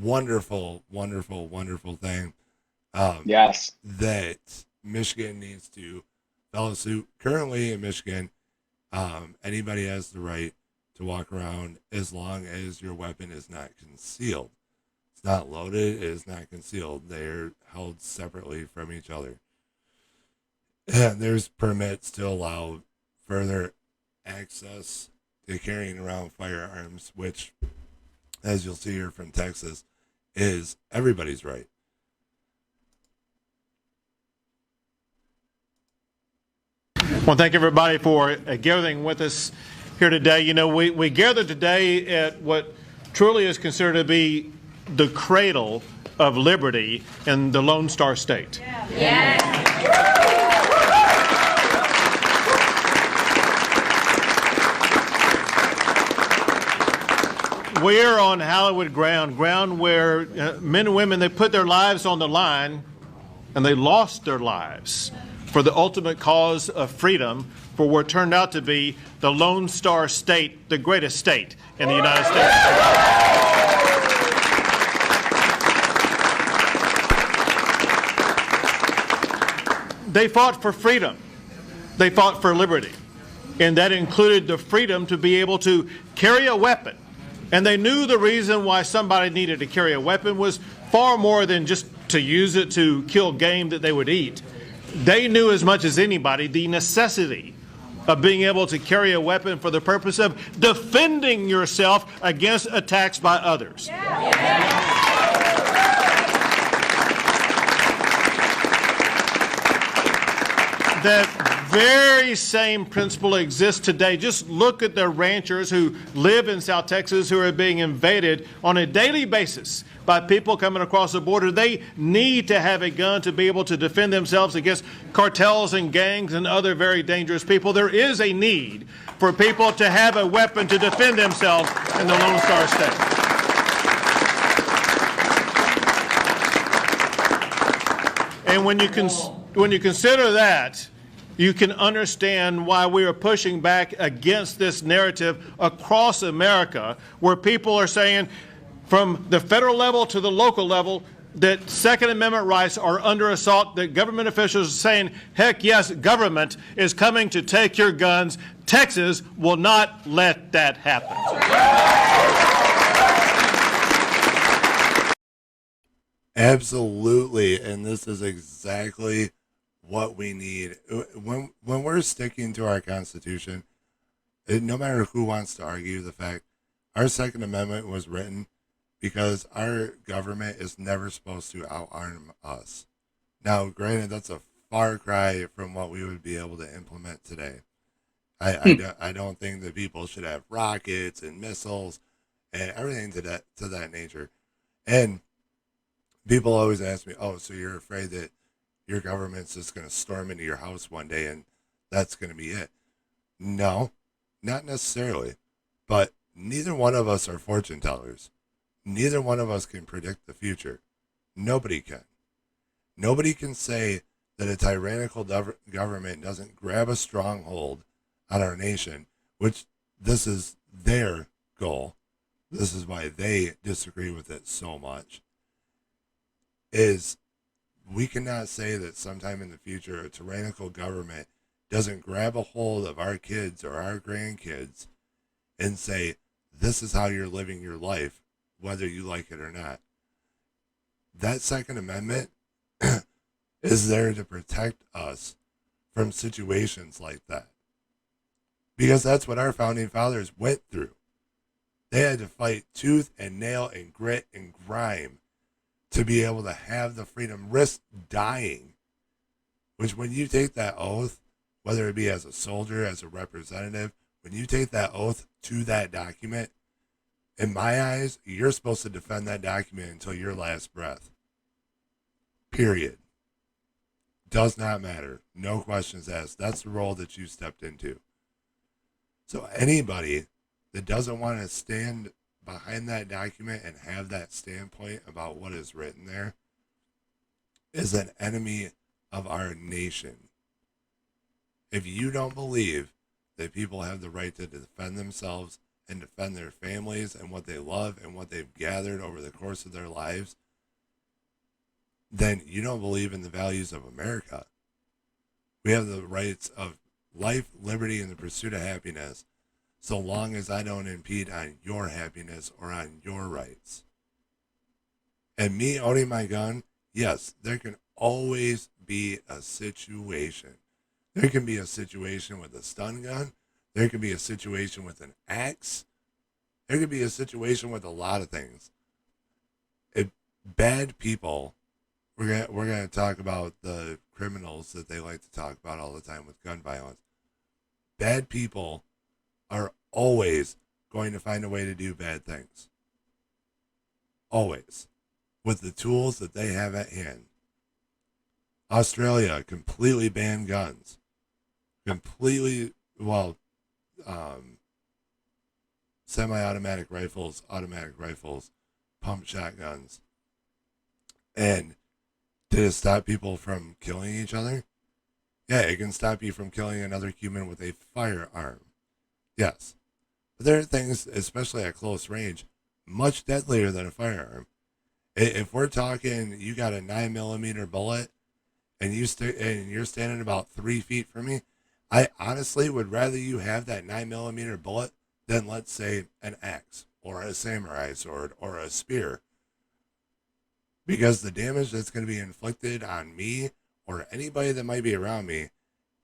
wonderful, wonderful, wonderful thing. Yes. That Michigan needs to follow suit. Currently in Michigan, anybody has the right to walk around as long as your weapon is not concealed. It's not loaded, it is not concealed. They're held separately from each other. And there's permits to allow further access to carrying around firearms, which, as you'll see here from Texas, is everybody's right. Well, thank everybody for gathering with us here today. You know, we gathered today at what truly is considered to be the cradle of liberty in the Lone Star State. We're on hallowed ground where men and women, they put their lives on the line and they lost their lives for the ultimate cause of freedom, for what turned out to be the Lone Star State, the greatest state in the United States. They fought for freedom. They fought for liberty. And that included the freedom to be able to carry a weapon. And they knew the reason why somebody needed to carry a weapon was far more than just to use it to kill game that they would eat. They knew as much as anybody the necessity of being able to carry a weapon for the purpose of defending yourself against attacks by others. That very same principle exists today. Just look at the ranchers who live in South Texas who are being invaded on a daily basis by people coming across the border. They need to have a gun to be able to defend themselves against cartels and gangs and other very dangerous people. There is a need for people to have a weapon to defend themselves in the Lone Star State. And when you consider that, you can understand why we are pushing back against this narrative across America, where people are saying, from the federal level to the local level, that Second Amendment rights are under assault, that government officials are saying, heck yes, government is coming to take your guns. Texas will not let that happen. Absolutely. And this is exactly what we need when we're sticking to our Constitution. No matter who wants to argue the fact, our Second Amendment was written because our government is never supposed to outarm us. Now, granted, that's a far cry from what we would be able to implement today. I don't think that people should have rockets and missiles and everything to that nature. And people always ask me, "Oh, so you're afraid that your government's just going to storm into your house one day and that's going to be it?" No, not necessarily. But neither one of us are fortune tellers. Neither one of us can predict the future. Nobody can. Nobody can say that a tyrannical government doesn't grab a stronghold on our nation, which this is their goal. This is why they disagree with it so much. Is we cannot say that sometime in the future a tyrannical government doesn't grab a hold of our kids or our grandkids and say, this is how you're living your life, whether you like it or not. That Second Amendment is there to protect us from situations like that. Because that's what our founding fathers went through. They had to fight tooth and nail and grit and grime to be able to have the freedom, risk dying. Which when you take that oath, whether it be as a soldier, as a representative, when you take that oath to that document, in my eyes, you're supposed to defend that document until your last breath. Period. Does not matter. No questions asked. That's the role that you stepped into. So anybody that doesn't want to stand behind that document and have that standpoint about what is written there is an enemy of our nation. If you don't believe that people have the right to defend themselves and defend their families and what they love and what they've gathered over the course of their lives, then you don't believe in the values of America. We have the rights of life, liberty, and the pursuit of happiness, so long as I don't impede on your happiness or on your rights. And me owning my gun, yes, there can always be a situation. There can be a situation with a stun gun. There can be a situation with an axe. There could be a situation with a lot of things. Bad people, we're gonna talk about the criminals that they like to talk about all the time with gun violence. Bad people are always going to find a way to do bad things. Always. With the tools that they have at hand. Australia completely banned guns. Completely, semi-automatic rifles, automatic rifles, pump shotguns. And did it stop people from killing each other? Yeah, it can stop you from killing another human with a firearm. Yes. But there are things, especially at close range, much deadlier than a firearm. If we're talking, you got a 9mm bullet, and you're standing about 3 feet from me, I honestly would rather you have that 9mm bullet than, let's say, an axe or a samurai sword or a spear. Because the damage that's going to be inflicted on me or anybody that might be around me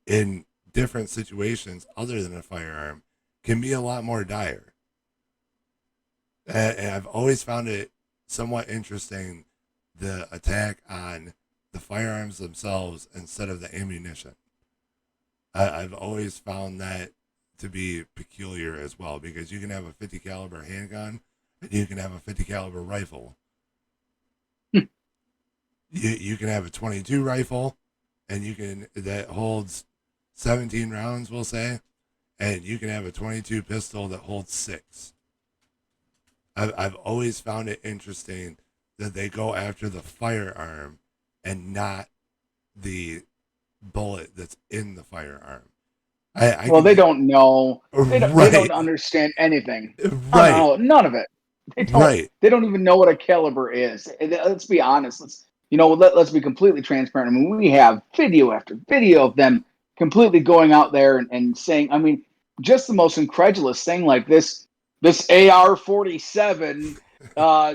in different situations other than a firearm can be a lot more dire. And I've always found it somewhat interesting, the attack on the firearms themselves instead of the ammunition. I've always found that to be peculiar as well, because you can have a 50 caliber handgun and you can have a 50 caliber rifle. You can have a 22 rifle and that holds 17 rounds, we'll say, and you can have a 22 pistol that holds 6. I've always found it interesting that they go after the firearm and not the bullet that's in the firearm. They don't know. They don't understand anything. Right. No, none of it. They don't. Right. They don't even know what a caliber is. Let's be honest. Let's be completely transparent. I mean, we have video after video of them completely going out there and saying, I mean, just the most incredulous thing, like this AR-47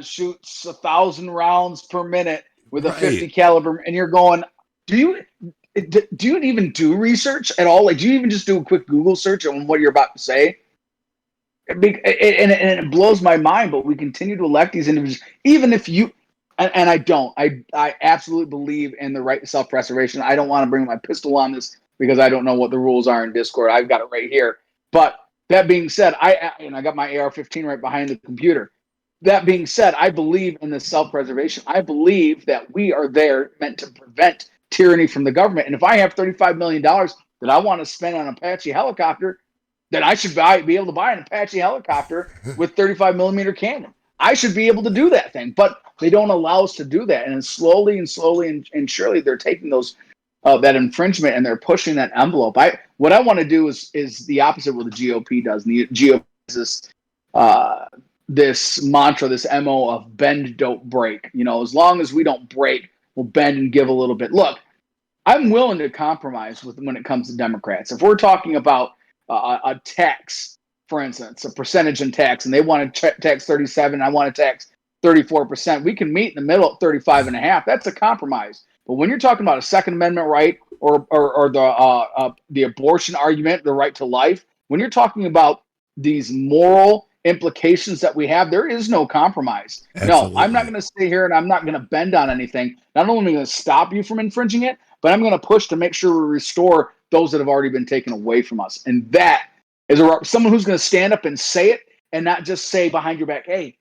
shoots 1,000 rounds per minute with a 50 caliber, and you're going, do you even do research at all? Like, do you even just do a quick Google search on what you're about to say? And it blows my mind, but we continue to elect these individuals, even if you, and I don't, I absolutely believe in the right to self-preservation. I don't want to bring my pistol on this because I don't know what the rules are in Discord. I've got it right here. But that being said, I got my AR-15 right behind the computer. That being said, I believe in the self-preservation. I believe that we are there meant to prevent tyranny from the government. And if I have $35 million that I want to spend on an Apache helicopter, then I should be able to buy an Apache helicopter with 35 millimeter cannon. I should be able to do that thing, but they don't allow us to do that. And slowly and surely they're taking those that infringement and they're pushing that envelope. What I want to do is the opposite of what the GOP does. And the GOP is this mantra, this MO of bend, don't break. As long as we don't break, we'll bend and give a little bit. Look, I'm willing to compromise when it comes to Democrats. If we're talking about a tax, for instance, a percentage in tax, and they want to tax 37, I want to tax 34%. We can meet in the middle at 35.5. That's a compromise. But when you're talking about a Second Amendment right or the abortion argument, the right to life, when you're talking about these moral implications that we have, there is no compromise. Absolutely. No, I'm not going to stay here and I'm not going to bend on anything. Not only am I going to stop you from infringing it, but I'm going to push to make sure we restore those that have already been taken away from us. And that is someone who's going to stand up and say it and not just say behind your back, hey,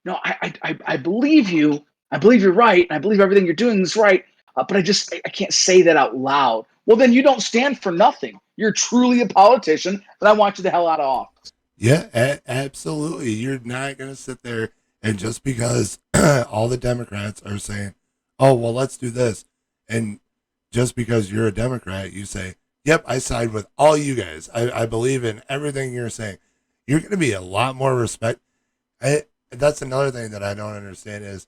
no, I believe you. I believe you're right. I believe everything you're doing is right. But I can't say that out loud. Well, then you don't stand for nothing. You're truly a politician, and I want you the hell out of office. Yeah, absolutely. You're not going to sit there and just because all the Democrats are saying, oh, well, let's do this. And just because you're a Democrat, you say, yep, I side with all you guys. I believe in everything you're saying. You're going to be a lot more respect. That's another thing that I don't understand is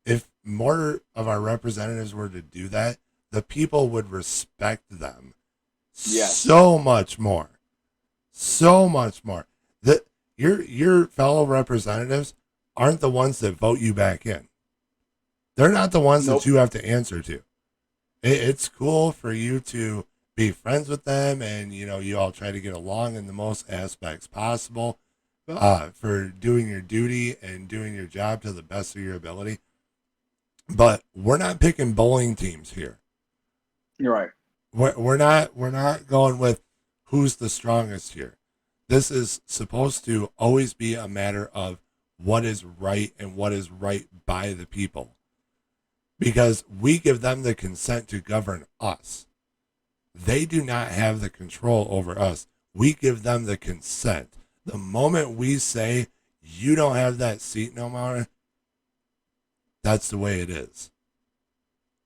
if more of our representatives were to do that, the people would respect them so much more. So much more. Your fellow representatives aren't the ones that vote you back in. They're not the ones that you have to answer to. It's cool for you to be friends with them and, you all try to get along in the most aspects possible for doing your duty and doing your job to the best of your ability. But we're not picking bowling teams here. You're right. We're not going with who's the strongest here. This is supposed to always be a matter of what is right and what is right by the people. Because we give them the consent to govern us. They do not have the control over us. We give them the consent. The moment we say, you don't have that seat no more, that's the way it is.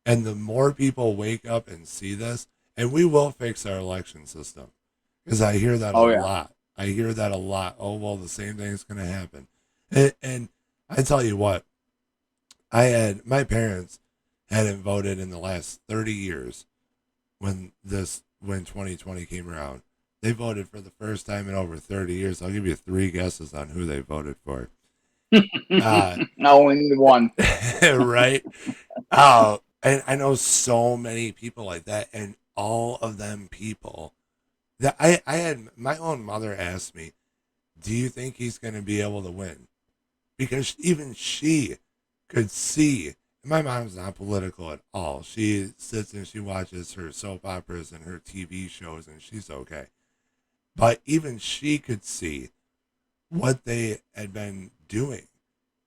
And the more people wake up and see this, and we will fix our election system. Because I hear that a lot. I hear that a lot. Oh, well, the same thing's going to happen. And I tell you what, my parents hadn't voted in the last 30 years when 2020 came around. They voted for the first time in over 30 years. I'll give you 3 guesses on who they voted for. I only need one. Right? And I know so many people like that, and all of them people that I had my own mother ask me, do you think he's going to be able to win? Because even she could see, my mom's not political at all. She sits and she watches her soap operas and her TV shows and she's okay. But even she could see what they had been doing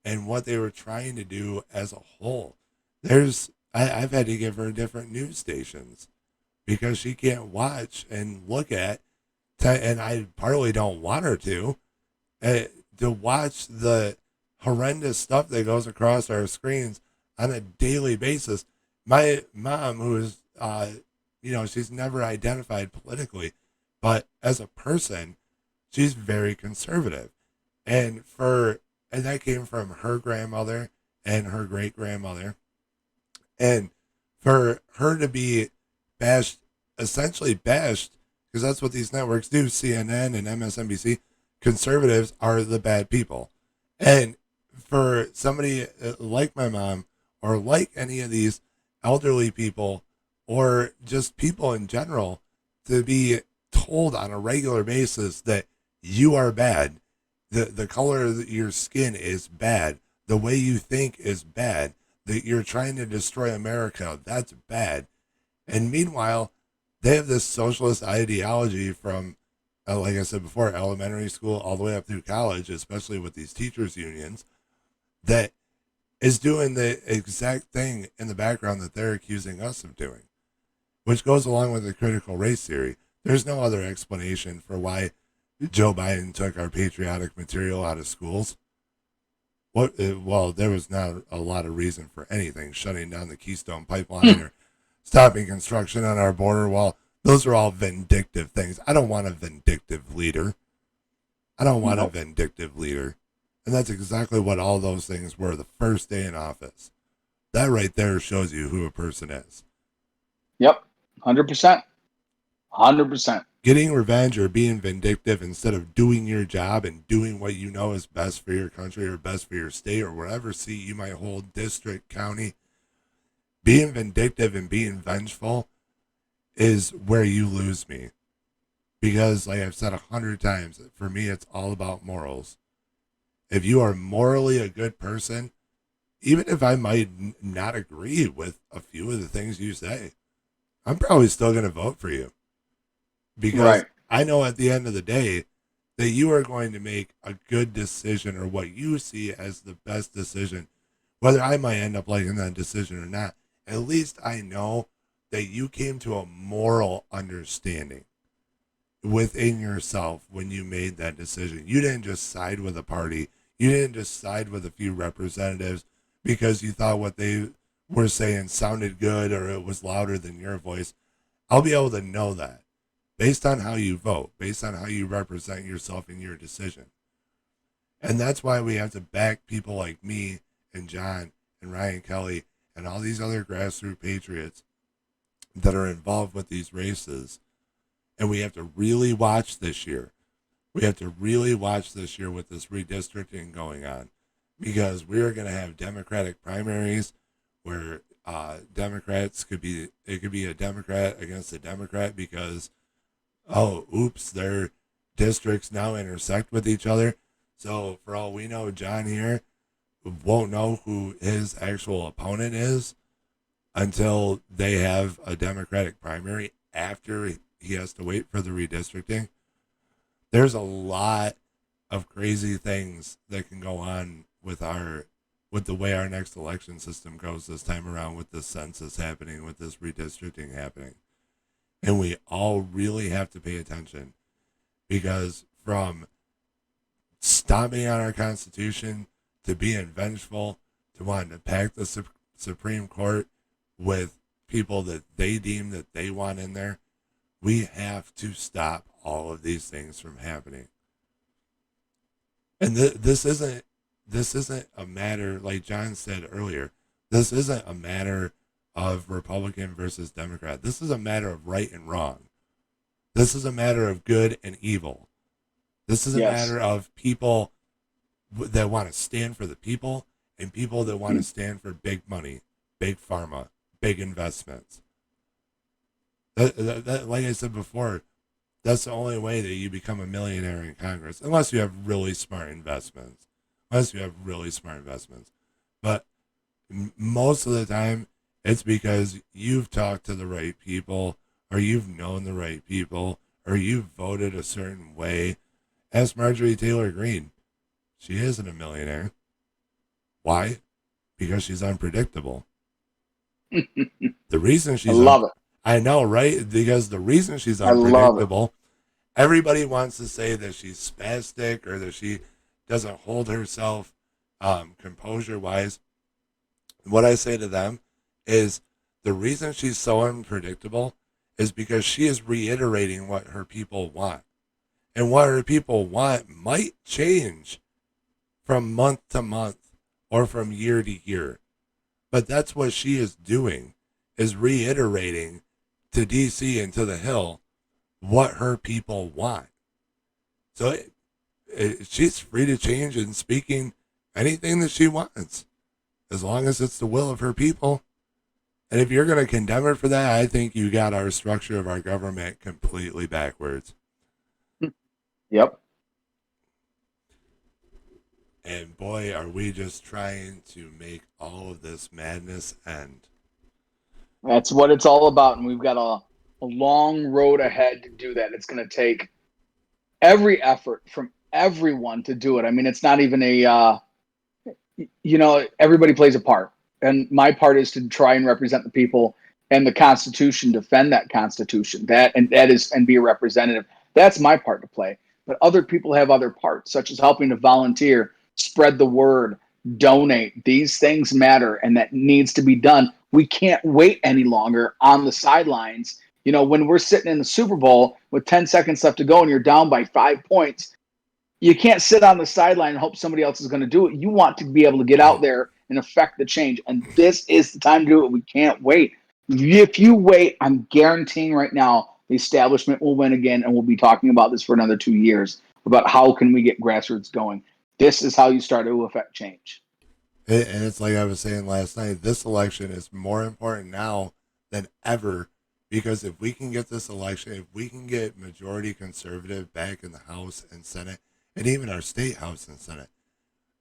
and what they were trying to do as a whole. I've had to give her different news stations because she can't watch and look at, and I partly don't want her to watch the horrendous stuff that goes across our screens on a daily basis. My mom, who's, she's never identified politically, but as a person, she's very conservative. And that came from her grandmother and her great grandmother. And for her to be essentially bashed, because that's what these networks do, CNN and MSNBC, conservatives are the bad people. And for somebody like my mom or like any of these elderly people or just people in general to be told on a regular basis that you are bad. The color of your skin is bad. The way you think is bad. That you're trying to destroy America. That's bad. And meanwhile, they have this socialist ideology from, like I said before, elementary school all the way up through college, especially with these teachers' unions, that is doing the exact thing in the background that they're accusing us of doing, which goes along with the critical race theory. There's no other explanation for why Joe Biden took our patriotic material out of schools. Well, there was not a lot of reason for anything, shutting down the Keystone Pipeline or stopping construction on our border wall. Those are all vindictive things. I don't want a vindictive leader. A vindictive leader. And that's exactly what all those things were the first day in office. That right there shows you who a person is. Yep. 100%. 100%. Getting revenge or being vindictive instead of doing your job and doing what you know is best for your country or best for your state or whatever seat you might hold, district, county, being vindictive and being vengeful is where you lose me. Because, like I've said 100 times, for me, it's all about morals. If you are morally a good person, even if I might not agree with a few of the things you say, I'm probably still going to vote for you. Because I know at the end of the day that you are going to make a good decision or what you see as the best decision. Whether I might end up liking that decision or not, at least I know that you came to a moral understanding within yourself when you made that decision. You didn't just side with a party. You didn't just side with a few representatives because you thought what they were saying sounded good or it was louder than your voice. I'll be able to know that based on how you vote, based on how you represent yourself in your decision. And that's why we have to back people like me and John and Ryan Kelly and all these other grassroots patriots that are involved with these races. And we have to really watch this year. We have to really watch this year with this redistricting going on, because we are going to have Democratic primaries where Democrats could be a Democrat against a Democrat because, their districts now intersect with each other. So for all we know, John here won't know who his actual opponent is until they have a Democratic primary after he has to wait for the redistricting. There's a lot of crazy things that can go on with the way our next election system goes this time around, with the census happening, with this redistricting happening. And we all really have to pay attention, because from stomping on our Constitution to being vengeful to wanting to pack the Supreme Court with people that they deem that they want in there, we have to stop all of these things from happening. And this isn't a matter, like John said earlier, this isn't a matter of Republican versus Democrat. This is a matter of right and wrong. This is a matter of good and evil. This is a matter of people that want to stand for the people and people that want to stand for big money, big pharma, big investments. That, like I said before, that's the only way that you become a millionaire in Congress, unless you have really smart investments. But most of the time, it's because you've talked to the right people, or you've known the right people, or you've voted a certain way. Ask Marjorie Taylor Greene. She isn't a millionaire. Why? Because she's unpredictable. The reason she's... I love it. I know, right? Because the reason she's unpredictable, everybody wants to say that she's spastic or that she doesn't hold herself composure-wise. What I say to them is the reason she's so unpredictable is because she is reiterating what her people want. And what her people want might change from month to month or from year to year. But that's what she is doing, is reiterating to DC and to the Hill what her people want. So she's free to change in speaking anything that she wants, as long as it's the will of her people. And if you're going to condemn her for that, I think you got our structure of our government completely backwards. Yep. And boy, are we just trying to make all of this madness end. That's what it's all about. And we've got a long road ahead to do that. It's going to take every effort from everyone to do it. I mean, it's not even everybody plays a part. And my part is to try and represent the people and the Constitution, defend that Constitution, and be a representative. That's my part to play. But other people have other parts, such as helping to volunteer, spread the word, donate. These things matter, and that needs to be done. We can't wait any longer on the sidelines. When we're sitting in the Super Bowl with 10 seconds left to go and you're down by 5 points, you can't sit on the sideline and hope somebody else is going to do it. You want to be able to get out there and affect the change. And this is the time to do it. We can't wait. If you wait, I'm guaranteeing right now the establishment will win again, and we'll be talking about this for another 2 years about how can we get grassroots going. This is how you start to affect change. And it's like I was saying last night, this election is more important now than ever, because if we can get this election, if we can get majority conservative back in the House and Senate, and even our state House and Senate,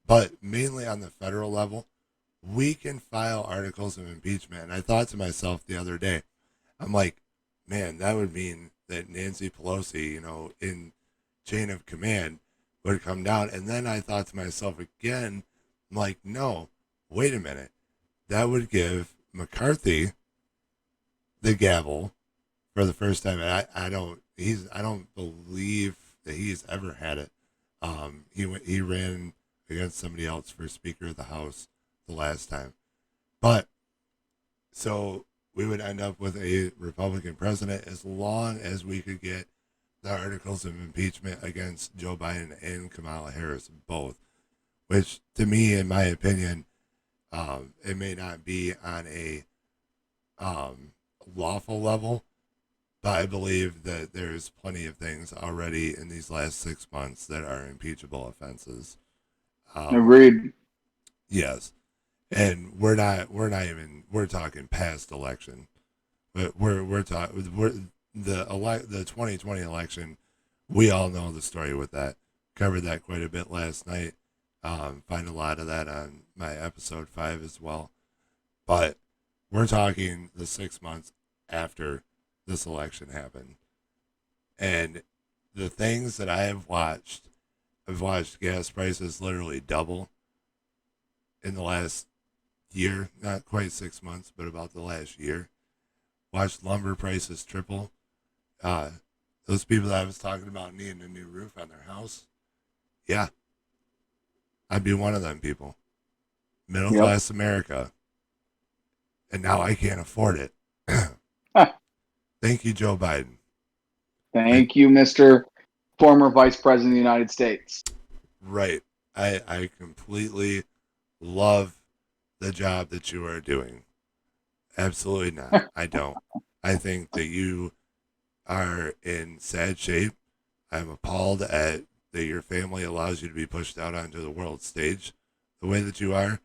but mainly on the federal level, we can file articles of impeachment. And I thought to myself the other day, I'm like, man, that would mean that Nancy Pelosi, in chain of command, would come down. And then I thought to myself again, I'm like, no, wait a minute. That would give McCarthy the gavel for the first time. And I don't believe that he's ever had it. He ran against somebody else for Speaker of the House the last time. But so we would end up with a Republican president as long as we could get the articles of impeachment against Joe Biden and Kamala Harris both, which to me, in my opinion, it may not be on a lawful level, but I believe that there's plenty of things already in these last 6 months that are impeachable offenses. Agreed. Yes. And we're talking past election, but the 2020 election. We all know the story with that. Covered that quite a bit last night. Find a lot of that on my episode 5 as well. But we're talking the 6 months after this election happened. And the things that I've watched gas prices literally double in the last year, not quite 6 months, but about the last year. Watched lumber prices triple. Those people that I was talking about needing a new roof on their house, yeah, I'd be one of them people. Middle class America. And now I can't afford it. Thank you, Joe Biden. Thank you, Mr. Former Vice President of the United States. Right. I completely love the job that you are doing. Absolutely not. I don't. I think that you are in sad shape. I'm appalled at that your family allows you to be pushed out onto the world stage the way that you are.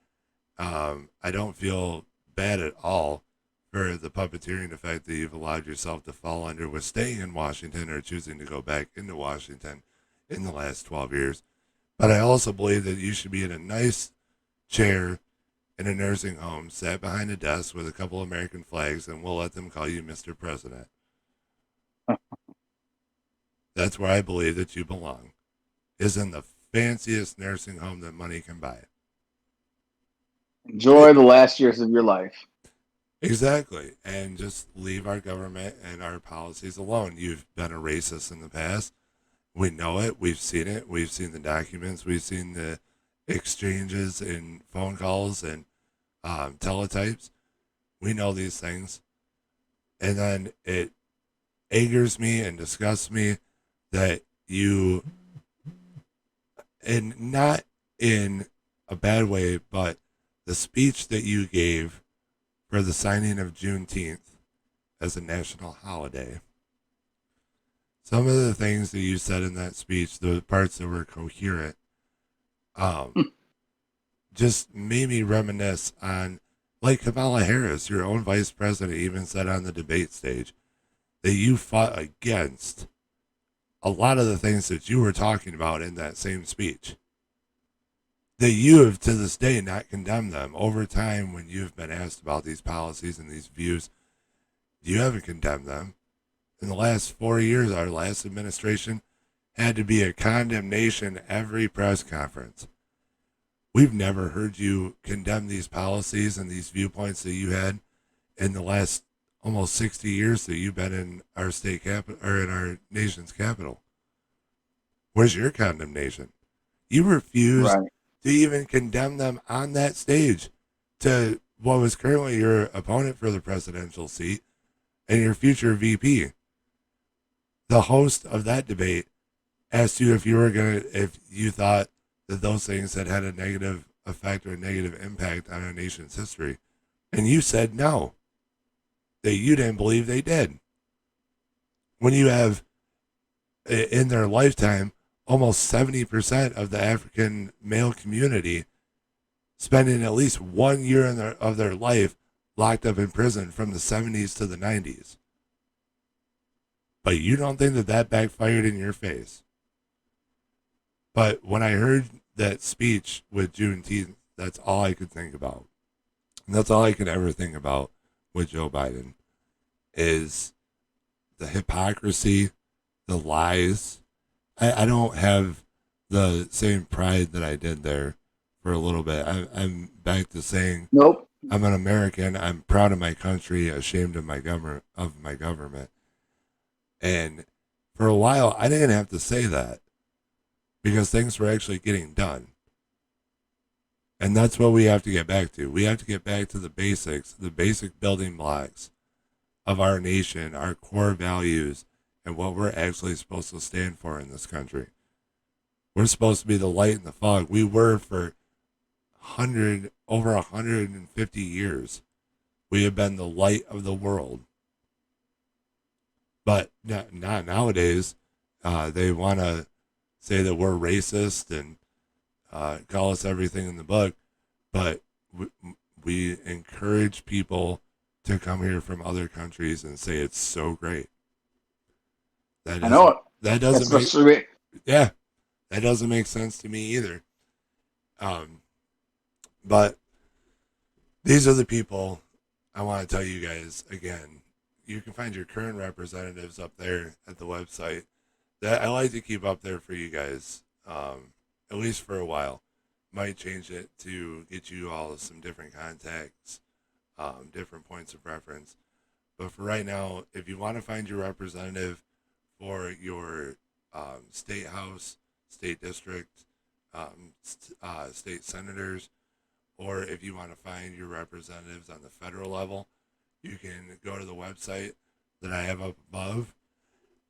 I don't feel bad at all for the puppeteering effect that you've allowed yourself to fall under with staying in Washington or choosing to go back into Washington in the last 12 years. But I also believe that you should be in a nice chair in a nursing home, sat behind a desk with a couple American flags, and we'll let them call you Mr. President. That's where I believe that you belong, is in the fanciest nursing home that money can buy. Enjoy the last years of your life. Exactly. And just leave our government and our policies alone. You've been a racist in the past. We know it. We've seen it. We've seen the documents. We've seen the exchanges in phone calls and teletypes. We know these things. And then it angers me and disgusts me that you, and not in a bad way, but the speech that you gave for the signing of Juneteenth as a national holiday. Some of the things that you said in that speech, the parts that were coherent, just made me reminisce on Like Kamala Harris, your own vice president, even said on the debate stage that you fought against a lot of the things that you were talking about in that same speech. That you have to this day not condemned them. Over time, when you've been asked about these policies and these views, you haven't condemned them. In the last 4 years, our last administration had to be a condemnation every press conference. We've never heard you condemn these policies and these viewpoints that you had in the last almost 60 years that you've been in our state capital or in our nation's capital. Where's your condemnation? You refused to even condemn them on that stage to what was currently your opponent for the presidential seat and your future VP. The host of that debate asked you if you thought that those things had a negative effect or a negative impact on our nation's history. And you said no, that you didn't believe they did. When you have, in their lifetime, almost 70% of the African male community spending at least 1 year of their life locked up in prison from the 70s to the 90s. But you don't think that backfired in your face. But when I heard that speech with Juneteenth, that's all I could think about. And that's all I could ever think about with Joe Biden is the hypocrisy, the lies. I don't have the same pride that I did there for a little bit. I'm back to saying, nope. I'm an American. I'm proud of my country, ashamed of my government. And for a while, I didn't have to say that because things were actually getting done. And that's what we have to get back to. We have to get back to the basics, the basic building blocks of our nation, our core values, and what we're actually supposed to stand for in this country. We're supposed to be the light in the fog. We were for over 150 years. We have been the light of the world. But not nowadays. They want to say that we're racist and call us everything in the book. But we encourage people to come here from other countries and say it's so great. I know it. That doesn't that doesn't make sense to me either. But these are the people I want to tell you guys again. You can find your current representatives up there at the website. That I like to keep up there for you guys, at least for a while. Might change it to get you all some different contacts, different points of reference. But for right now, if you want to find your representative for your state house, state district, state senators, or if you want to find your representatives on the federal level, you can go to the website that I have up above,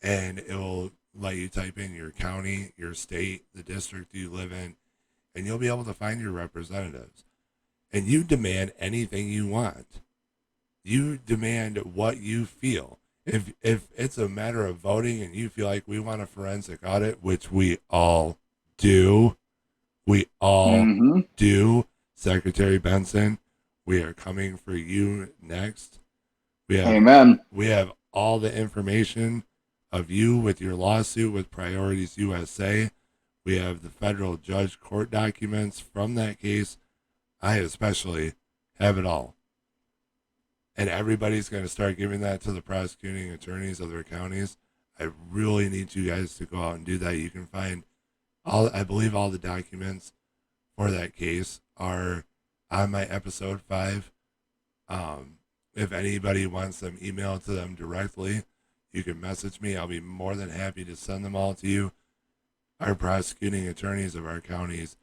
and it will let you type in your county, your state, the district you live in, and you'll be able to find your representatives. And you demand anything you want. You demand what you feel. If it's a matter of voting and you feel like we want a forensic audit, which we all do, do, Secretary Benson, we are coming for you next. Amen. We have all the information of you with your lawsuit with Priorities USA. We have the federal judge court documents from that case. I especially have it all. And everybody's going to start giving that to the prosecuting attorneys of their counties. I really need you guys to go out and do that. You can find I believe all the documents for that case are on my episode 5. If anybody wants them emailed to them directly, you can message me. I'll be more than happy to send them all to you. Our prosecuting attorneys of our counties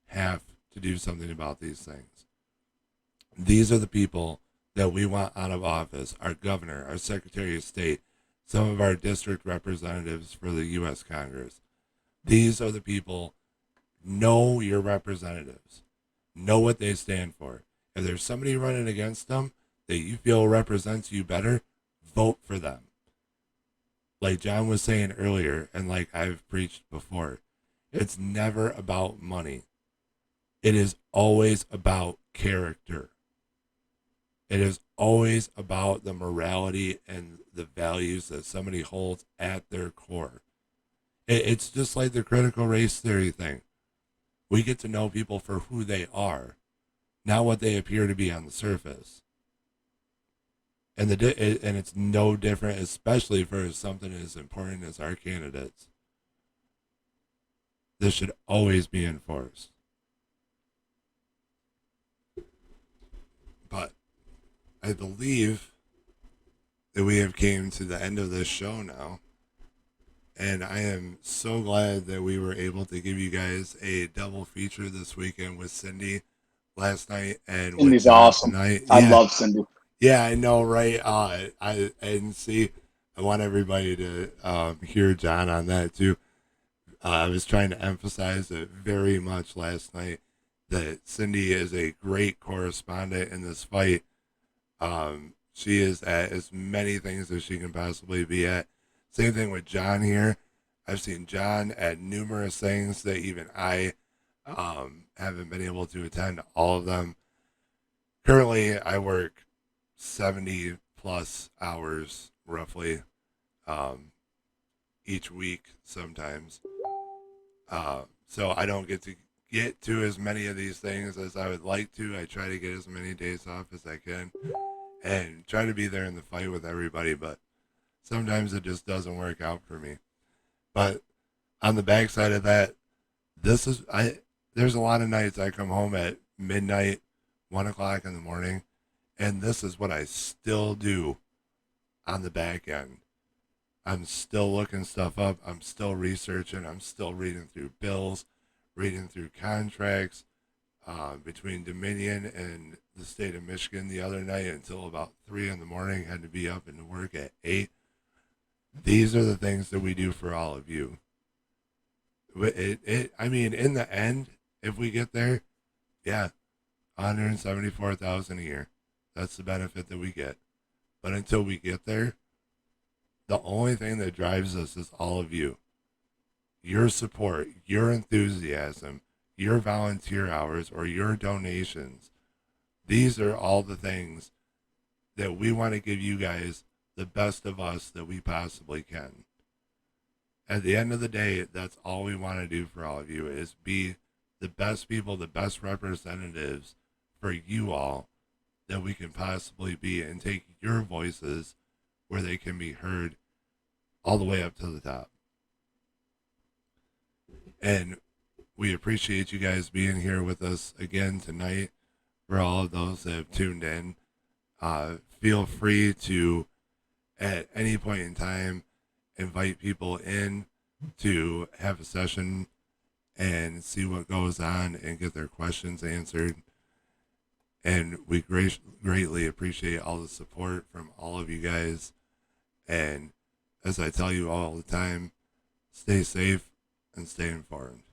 have to do something about these things. These are the people that we want out of office: our governor, our secretary of state, some of our district representatives for the U.S. Congress. These are the people. Know your representatives. Know what they stand for. If there's somebody running against them that you feel represents you better, vote for them. Like John was saying earlier, and like I've preached before, it's never about money. It is always about character. It is always about the morality and the values that somebody holds at their core. It's just like the critical race theory thing. We get to know people for who they are, not what they appear to be on the surface. And it's no different, especially for something as important as our candidates. This should always be enforced. But I believe that we have came to the end of this show now. And I am so glad that we were able to give you guys a double feature this weekend with Cindy last night and with Cindy's John awesome. tonight. I Yeah. love Cindy. Yeah, I know, right? I want everybody to hear John on that too. I was trying to emphasize it very much last night that Cindy is a great correspondent in this fight. She is at as many things as she can possibly be at. Same thing with John here. I've seen John at numerous things that even I haven't been able to attend all of them. Currently, I work 70 plus hours roughly each week sometimes. So I don't get to as many of these things as I would like to. I try to get as many days off as I can and try to be there in the fight with everybody, but sometimes it just doesn't work out for me. But on the backside of that, there's a lot of nights I come home at midnight, 1 o'clock in the morning, and this is what I still do on the back end. I'm still looking stuff up. I'm still researching. I'm still reading through bills, reading through contracts between Dominion and the state of Michigan the other night until about 3 in the morning. Had to be up and to work at 8. These are the things that we do for all of you. I mean, in the end, if we get there, yeah, $174,000 a year. That's the benefit that we get. But until we get there, the only thing that drives us is all of you. Your support, your enthusiasm, your volunteer hours, or your donations. These are all the things that we want to give you guys the best of us that we possibly can. At the end of the day, that's all we want to do for all of you is be the best people, the best representatives for you all that we can possibly be and take your voices where they can be heard all the way up to the top. And we appreciate you guys being here with us again tonight. For all of those that have tuned in, feel free to, at any point in time, invite people in to have a session and see what goes on and get their questions answered. And we greatly appreciate all the support from all of you guys. And as I tell you all the time, stay safe and stay informed.